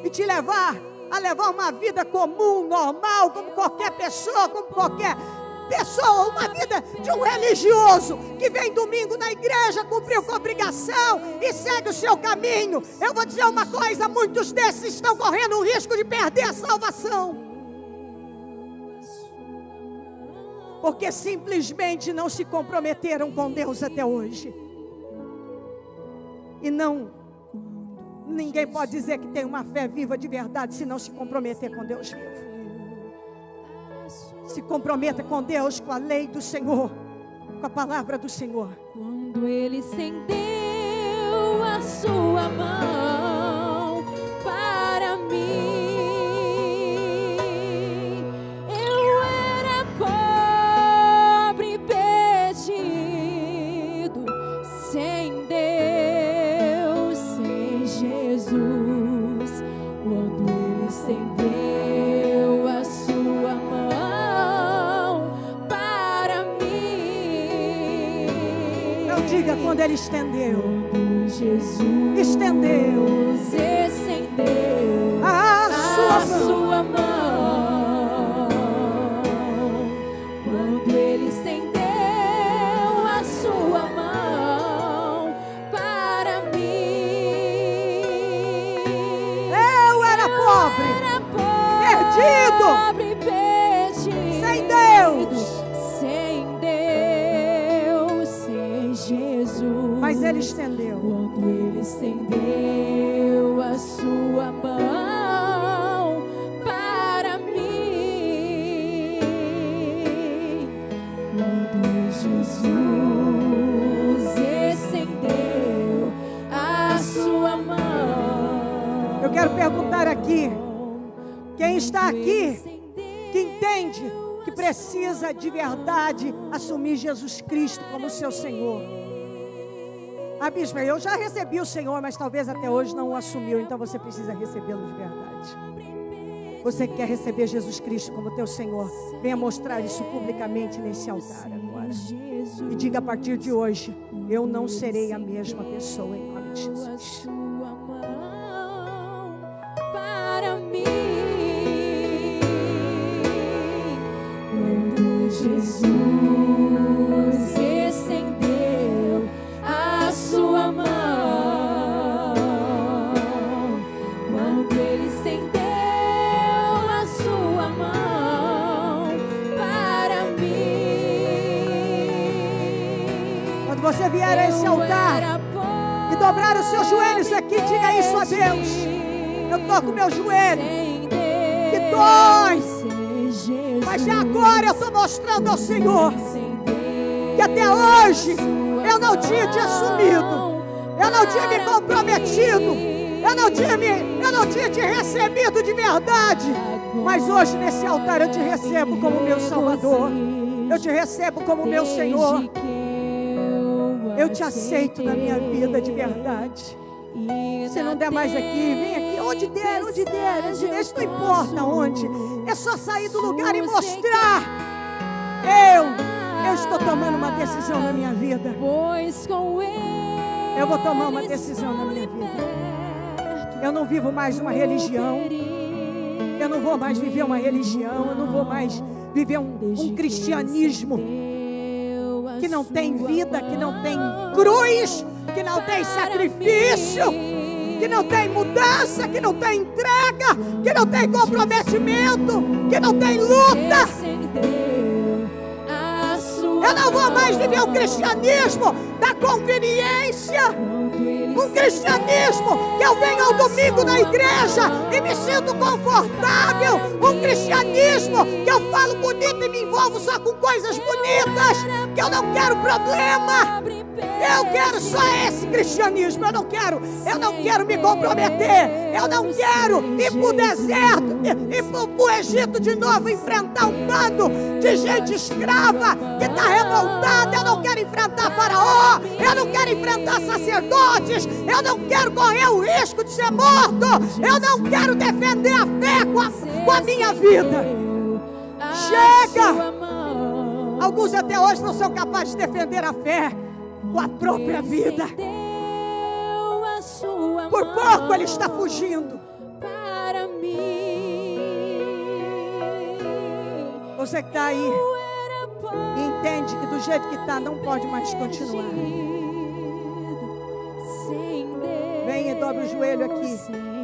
e te levar a levar uma vida comum, normal, como qualquer pessoa, uma vida de um religioso que vem domingo na igreja, cumpriu com obrigação e segue o seu caminho. Eu vou dizer uma coisa: muitos desses estão correndo o risco de perder a salvação, porque simplesmente não se comprometeram com Deus até hoje. E ninguém pode dizer que tem uma fé viva de verdade se não se comprometer com Deus vivo. Se comprometa com Deus, com a lei do Senhor, com a palavra do Senhor. Quando Ele estendeu a sua mão para mim, quando Ele estendeu, Jesus estendeu a sua mão, quando Ele estendeu a sua mão para mim. Eu era pobre, perdido, sem Deus. Mas Ele estendeu. Quando Ele estendeu a sua mão para mim, quando Jesus estendeu a sua mão. Eu quero perguntar aqui, quem está aqui que entende que precisa de verdade assumir Jesus Cristo como seu Senhor? Ah, bispo, eu já recebi o Senhor, mas talvez até hoje não o assumiu, então você precisa recebê-lo de verdade. Você que quer receber Jesus Cristo como teu Senhor, venha mostrar isso publicamente nesse altar agora. E diga: a partir de hoje, eu não serei a mesma pessoa, em nome de Jesus. A sua mão para mim. Quando Jesus estendeu a sua mão, quando Ele estendeu a sua mão para mim. Quando você vier a esse altar e dobrar os seus joelhos aqui, diga isso a Deus: eu estou com meu joelho que dói, mas agora eu estou mostrando ao Senhor que até hoje eu não tinha te assumido, eu não tinha me comprometido, eu não tinha te recebido de verdade. Mas hoje nesse altar eu te recebo como meu Salvador, eu te recebo como meu Senhor, eu te aceito na minha vida de verdade. Se não der mais aqui, vem aqui, onde der, isso não importa onde, é só sair do lugar e mostrar: eu estou tomando uma decisão na minha vida, eu vou tomar uma decisão na minha vida. Eu não vivo mais uma religião, eu não vou mais viver uma religião, eu não vou mais viver um cristianismo que não tem vida, que não tem cruz, que não tem sacrifício, que não tem mudança, que não tem entrega, que não tem comprometimento, que não tem luta. Eu não vou mais viver um cristianismo da conveniência, um cristianismo que eu venho ao domingo na igreja e me sinto confortável, um cristianismo que eu falo bonito e me envolvo só com coisas bonitas, que eu não quero problema. Eu quero só esse cristianismo. Eu não quero me comprometer. Eu não quero ir para o deserto, ir para o Egito de novo, enfrentar um bando de gente escrava que está revoltada. Eu não quero enfrentar Faraó. Eu não quero enfrentar sacerdotes. Eu não quero correr o risco de ser morto. Eu não quero defender a fé com a minha vida. Chega! Alguns até hoje não são capazes de defender a fé com a própria vida. Por pouco ele está fugindo. Você que está aí e entende que do jeito que está não pode mais continuar. Venha e dobre o joelho aqui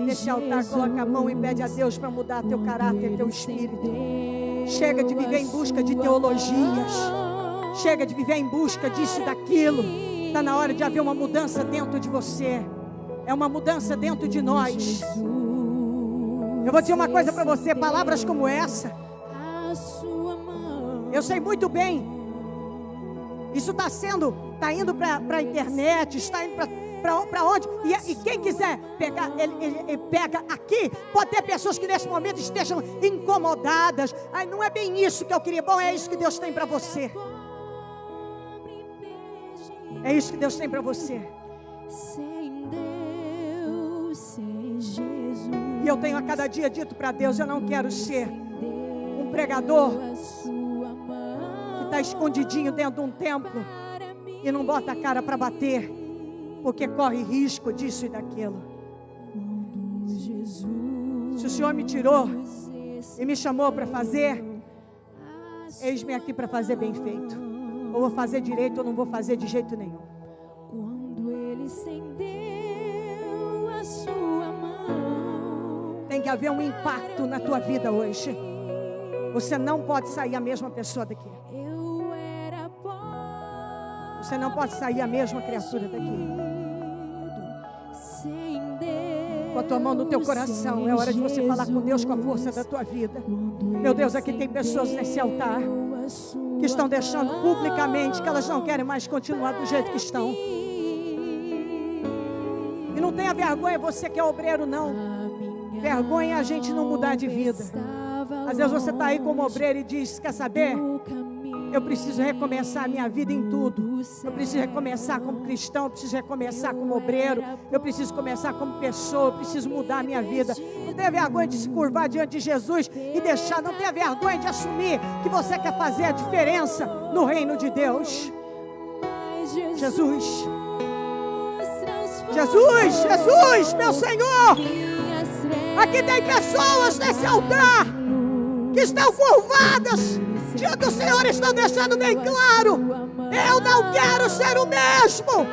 nesse altar, coloca a mão e pede a Deus para mudar teu caráter, teu espírito. Chega de viver em busca de teologias. Chega de viver em busca disso e daquilo. Está na hora de haver uma mudança dentro de você. É uma mudança dentro de nós. Eu vou dizer uma coisa para você. Palavras como essa, eu sei muito bem. Isso está indo para a internet, está indo para onde? E quem quiser pegar, ele pega aqui. Pode ter pessoas que nesse momento estejam incomodadas. Ai, não é bem isso que eu queria. Bom, é isso que Deus tem para você. É isso que Deus tem para você. Sem Deus, sem Jesus. E eu tenho a cada dia dito para Deus: eu não quero ser um pregador que está escondidinho dentro de um templo e não bota a cara para bater, porque corre risco disso e daquilo. Se o Senhor me tirou e me chamou para fazer, eis-me aqui para fazer bem feito. Ou vou fazer direito ou não vou fazer de jeito nenhum. Quando Ele estendeu a sua mão, tem que haver um impacto na tua vida hoje. Você não pode sair a mesma pessoa daqui. Você não pode sair a mesma criatura daqui. Com a tua mão no teu coração, é hora de você falar com Deus com a força da tua vida. Meu Deus, aqui tem pessoas nesse altar que estão deixando publicamente que elas não querem mais continuar do jeito que estão. E não tenha vergonha você que é obreiro, não. Vergonha é a gente não mudar de vida. Às vezes você está aí como obreiro e diz: quer saber? Eu preciso recomeçar a minha vida em tudo. Eu preciso recomeçar como cristão, eu preciso recomeçar como obreiro, eu preciso começar como pessoa, eu preciso mudar a minha vida. Não tenha vergonha de se curvar diante de Jesus e deixar, não tenha vergonha de assumir que você quer fazer a diferença no reino de Deus. Jesus. Jesus, Jesus, meu Senhor. Aqui tem pessoas nesse altar que estão curvadas diante do Senhor, estão deixando bem claro: eu não quero ser o mesmo,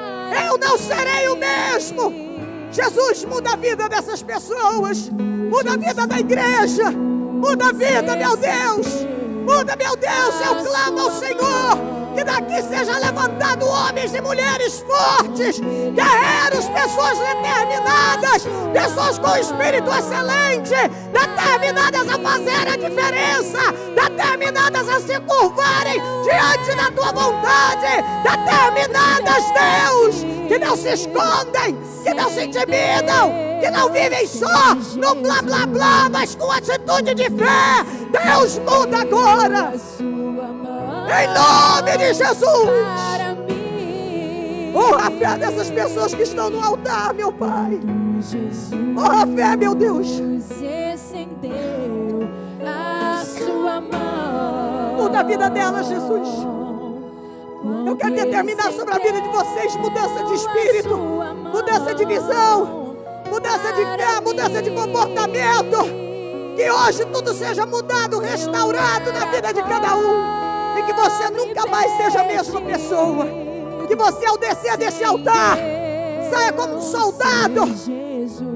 eu não serei o mesmo. Jesus, muda a vida dessas pessoas, muda a vida da igreja, muda a vida, meu Deus, muda, meu Deus. Eu clamo ao Senhor que daqui seja levantado homens e mulheres fortes, guerreiros, pessoas determinadas, pessoas com espírito excelente, determinadas a fazer a diferença, determinadas a se curvarem diante da tua vontade, determinadas, Deus, que não se escondem, que não se intimidam, que não vivem só no blá blá blá, mas com atitude de fé. Deus, muda agora, em nome de Jesus. Honra a fé dessas pessoas que estão no altar, meu Pai. Honra a fé, meu Deus. Muda a vida delas, Jesus. Eu quero determinar sobre a vida de vocês mudança de espírito, mudança de visão, mudança de fé, mudança de comportamento. Que hoje tudo seja mudado, restaurado na vida de cada um. E que você nunca mais seja a mesma pessoa. Que você, ao descer desse altar, saia como um soldado,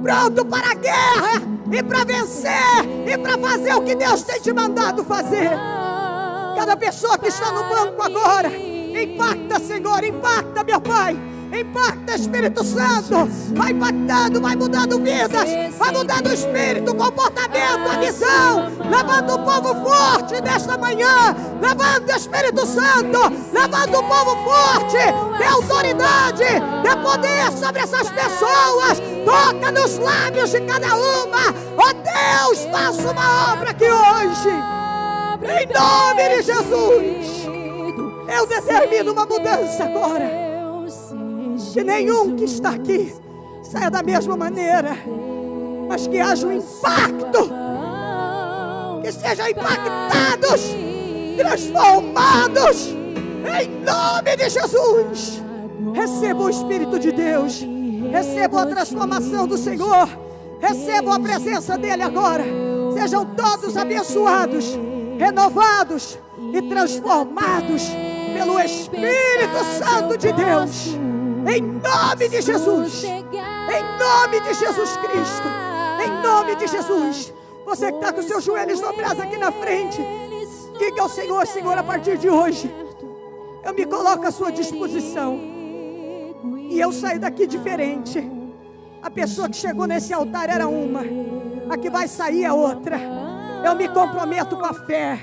pronto para a guerra e para vencer e para fazer o que Deus tem te mandado fazer. Cada pessoa que está no banco agora, impacta, Senhor, impacta, meu Pai. Impacta, Espírito Santo. Vai impactando, vai mudando vidas, vai mudando o espírito, o comportamento, a visão. Levando o povo forte nesta manhã. Levando o Espírito Santo. Levando o povo forte. Dê autoridade, dê poder sobre essas pessoas. Toca nos lábios de cada uma. Ó Deus, faça uma obra aqui hoje. Em nome de Jesus. Eu determino uma mudança agora. Que nenhum que está aqui saia da mesma maneira, mas que haja um impacto, que sejam impactados, transformados, em nome de Jesus. Recebam o Espírito de Deus, recebam a transformação do Senhor, recebam a presença dEle agora. Sejam todos abençoados, renovados e transformados pelo Espírito Santo de Deus. Em nome de Jesus, em nome de Jesus Cristo, em nome de Jesus. Você que está com seus joelhos dobrados aqui na frente, diga ao Senhor: Senhor, a partir de hoje, eu me coloco à sua disposição. E eu saio daqui diferente. A pessoa que chegou nesse altar era uma, a que vai sair é outra. Eu me comprometo com a fé,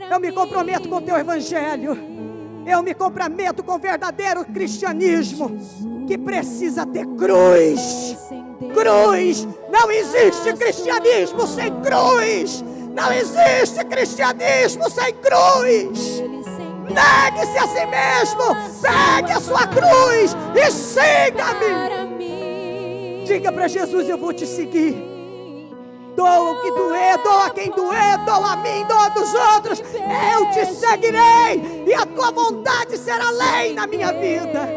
eu me comprometo com o teu evangelho. Eu me comprometo com o verdadeiro cristianismo, que precisa ter cruz. Cruz. Não existe cristianismo sem cruz. Não existe cristianismo sem cruz. Negue-se a si mesmo. Pegue a sua cruz e siga-me. Diga para Jesus: eu vou te seguir. Doa o que doer, doa quem doer, doa a mim, doa dos outros. Eu te seguirei e a tua vontade será lei na minha vida.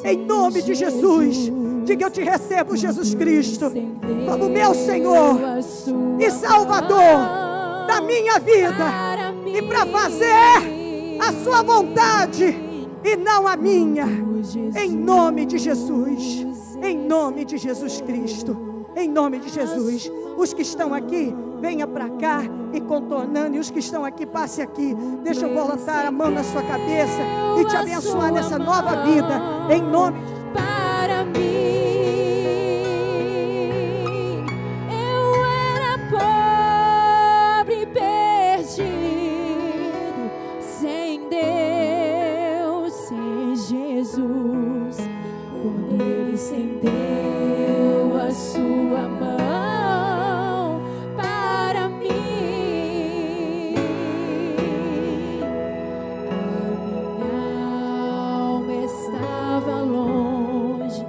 Em nome de Jesus, diga: eu te recebo, Jesus Cristo, como meu Senhor e Salvador da minha vida, e para fazer a sua vontade e não a minha. Em nome de Jesus, em nome de Jesus Cristo. Em nome de Jesus. Os que estão aqui, venha para cá e contornando. E os que estão aqui, passe aqui. Deixa eu colocar a mão na sua cabeça e te abençoar nessa nova vida. Em nome de Jesus. Para mim, eu era pobre e perdido, sem Deus, sem Jesus. Quando Ele estendeu a sua mão para mim, a minha alma estava longe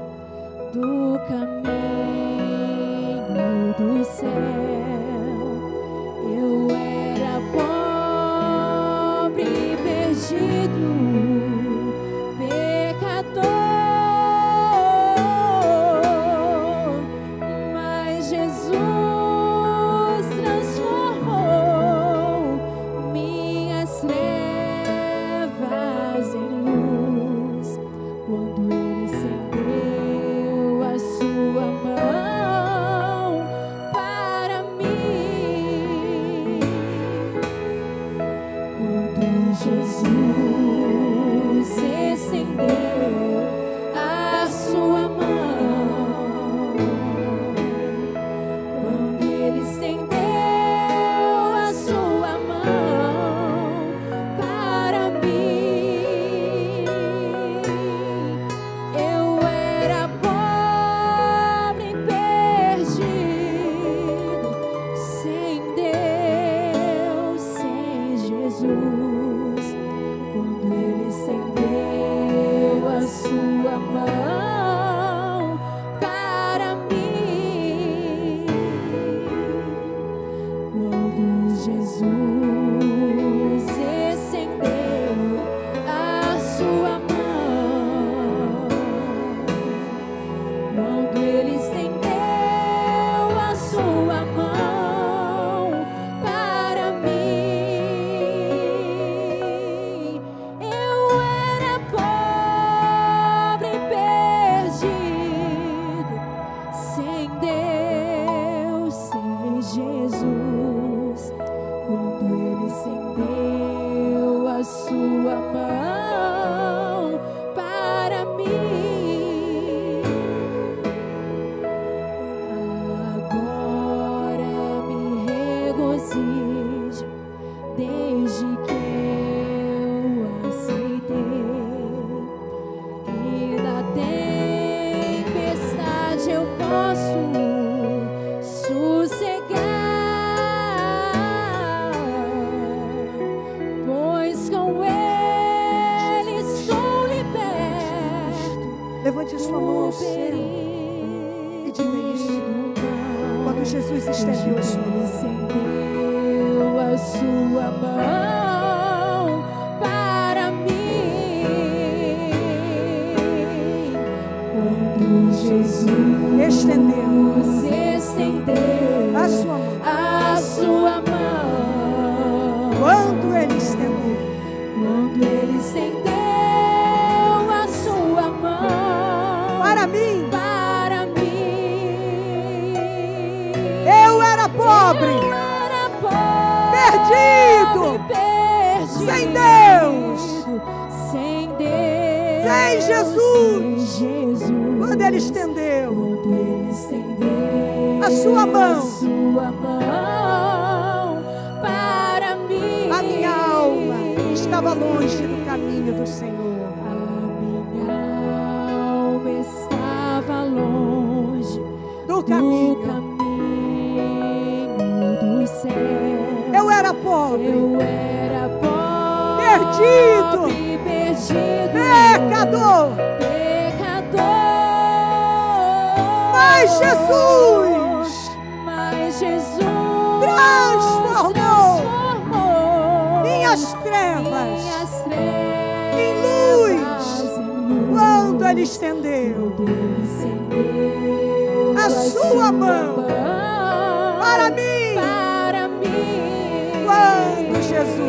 do caminho do céu. Eu era pobre e perdido, posso sossegar, pois com Ele sou liberto. Levante sua mão ao céu e diga isso. Quando Jesus estendeu a sua mão, Estendeu a sua mão para mim. Quando Jesus estendeu a sua mão, quando Ele estendeu a sua mão para mim, pobre, perdido, sem Deus, sem Jesus. Quando Ele estendeu a sua mão para mim, a minha alma estava longe do caminho do Senhor. A minha alma estava longe do caminho do céu. Eu era pobre, perdido, pecador. Mas Jesus transformou minhas trevas em luz. Quando Ele estendeu a sua mão para mim, quando Jesus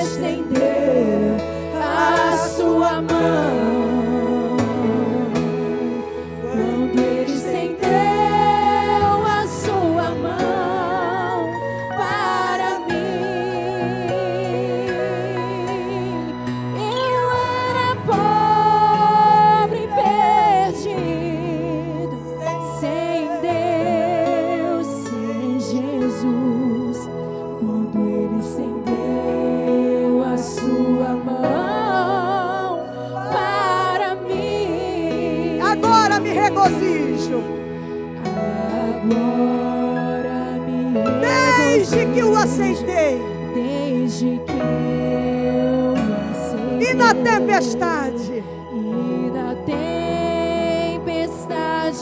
estendeu a sua mão, quando Ele estendeu a sua mão para mim, eu era pobre, perdido, sem Deus, sem Jesus. Quando Ele estendeu a sua mão para mim, agora me regozijo. Desde que o aceitei, e na tempestade,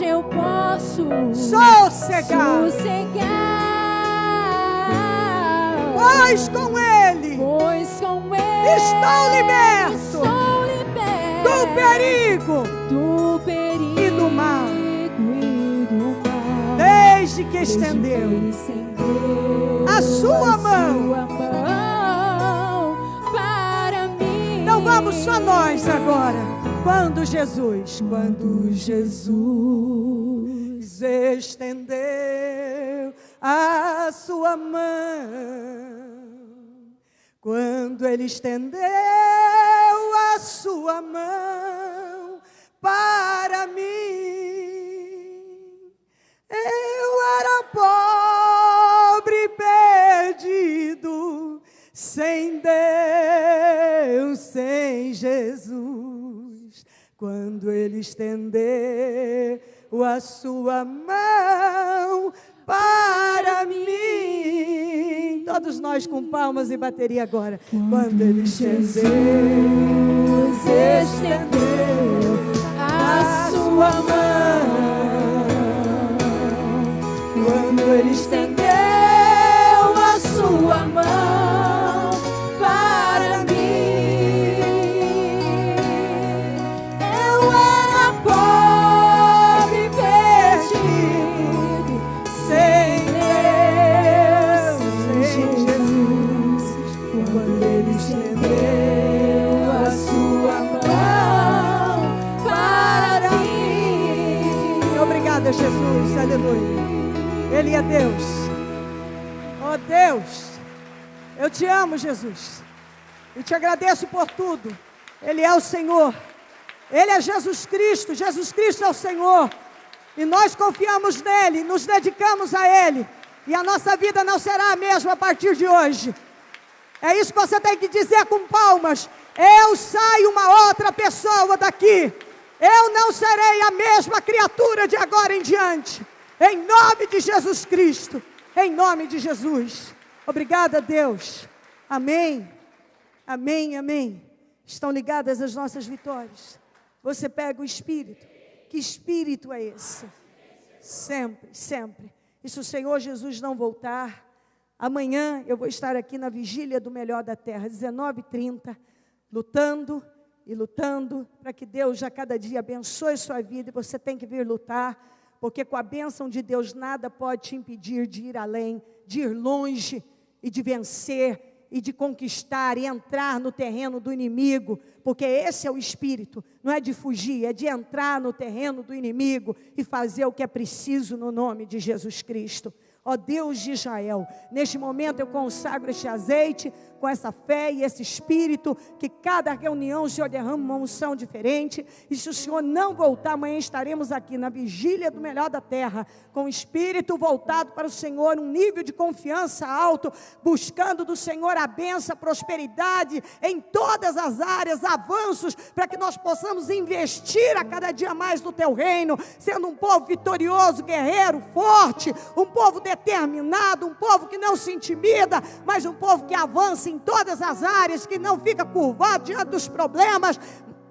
eu posso sossegar. Pois com Ele estou liberto do perigo e do mal. Desde que estendeu a sua mão para mim. Então vamos só nós agora. Quando Jesus estendeu a sua mão, quando Ele estendeu a sua mão para mim, eu era pobre, perdido, sem Deus, sem Jesus. Quando Ele estendeu a sua mão para mim. Todos nós com palmas e bateria agora. Quando Ele estendeu a sua mão, quando Ele estendeu a sua mão para mim, eu era pobre, perdido, sem Deus, sem Jesus. Quando Ele estendeu a sua mão para mim. Obrigada, Jesus, aleluia. Ele é Deus. Oh Deus, eu te amo, Jesus. Eu te agradeço por tudo. Ele é o Senhor. Ele é Jesus Cristo é o Senhor. E nós confiamos nele, nos dedicamos a Ele. E a nossa vida não será a mesma a partir de hoje. É isso que você tem que dizer com palmas. Eu saio uma outra pessoa daqui. Eu não serei a mesma criatura de agora em diante. Em nome de Jesus Cristo. Em nome de Jesus. Obrigada, Deus. Amém. Amém, amém. Estão ligadas as nossas vitórias. Você pega o Espírito. Que Espírito é esse? Sempre, sempre. E se o Senhor Jesus não voltar, amanhã eu vou estar aqui na vigília do Melhor da Terra, 19h30, lutando e lutando, para que Deus a cada dia abençoe sua vida, e você tem que vir lutar, porque com a bênção de Deus nada pode te impedir de ir além, de ir longe e de vencer, e de conquistar e entrar no terreno do inimigo, porque esse é o Espírito, não é de fugir, é de entrar no terreno do inimigo e fazer o que é preciso no nome de Jesus Cristo. Ó Deus de Israel, neste momento eu consagro este azeite com essa fé e esse Espírito, que cada reunião o Senhor derrama uma unção diferente, e se o Senhor não voltar, amanhã estaremos aqui na vigília do Melhor da Terra, com o Espírito voltado para o Senhor, um nível de confiança alto, buscando do Senhor a bênção, a prosperidade, em todas as áreas, avanços, para que nós possamos investir a cada dia mais no Teu reino, sendo um povo vitorioso, guerreiro, forte, um povo determinado, um povo que não se intimida, mas um povo que avança em todas as áreas, que não fica curvado diante dos problemas,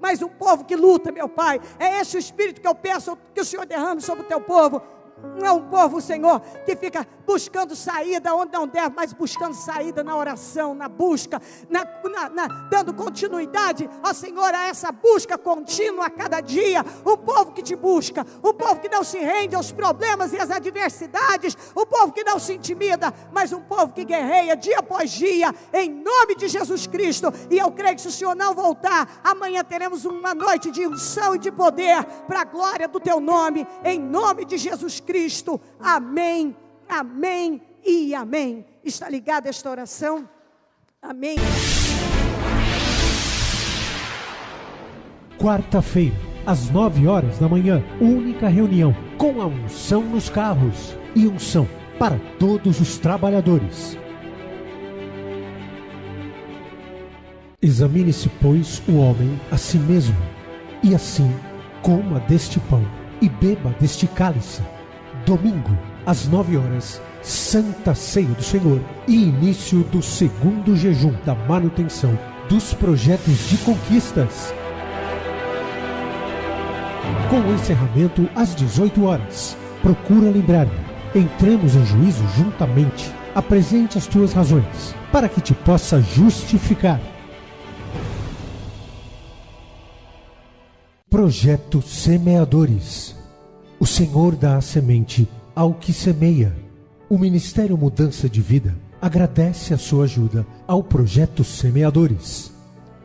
mas um povo que luta, meu Pai. É esse o Espírito que eu peço que o Senhor derrame sobre o Teu povo. Não é um povo, Senhor, que fica buscando saída onde não deve, mas buscando saída na oração, na busca, dando continuidade, ó Senhor, a essa busca contínua a cada dia. Um povo que te busca, um povo que não se rende aos problemas e às adversidades, um povo que não se intimida, mas um povo que guerreia dia após dia, em nome de Jesus Cristo. E eu creio que se o Senhor não voltar, amanhã teremos uma noite de unção e de poder, para a glória do Teu nome, em nome de Jesus Cristo. Amém, amém e amém. Está ligada esta oração? Amém. Quarta-feira, às 9h da manhã, única reunião com a unção nos carros e unção para todos os trabalhadores. Examine-se, pois, o homem a si mesmo, e assim coma deste pão e beba deste cálice. Domingo, às 9h, Santa Ceia do Senhor e início do segundo jejum da manutenção dos projetos de conquistas. Com o encerramento às 18h. Procura lembrar-me. Entremos em juízo juntamente. Apresente as tuas razões, para que te possa justificar. Projeto Semeadores. O Senhor dá a semente ao que semeia. O Ministério Mudança de Vida agradece a sua ajuda ao Projeto Semeadores.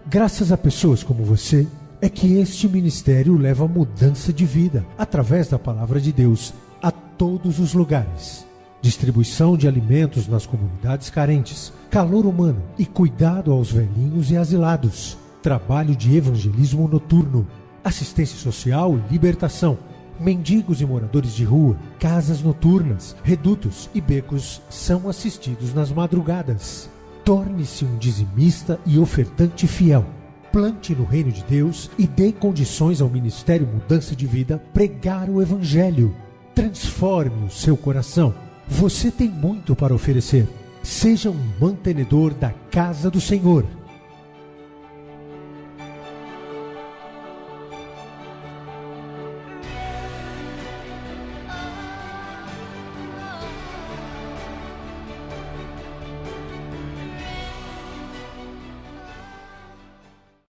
Graças a pessoas como você, é que este ministério leva mudança de vida, através da Palavra de Deus, a todos os lugares. Distribuição de alimentos nas comunidades carentes, calor humano e cuidado aos velhinhos e asilados. Trabalho de evangelismo noturno, assistência social e libertação. Mendigos e moradores de rua, casas noturnas, redutos e becos são assistidos nas madrugadas. Torne-se um dizimista e ofertante fiel. Plante no reino de Deus e dê condições ao Ministério Mudança de Vida pregar o Evangelho. Transforme o seu coração. Você tem muito para oferecer. Seja um mantenedor da casa do Senhor.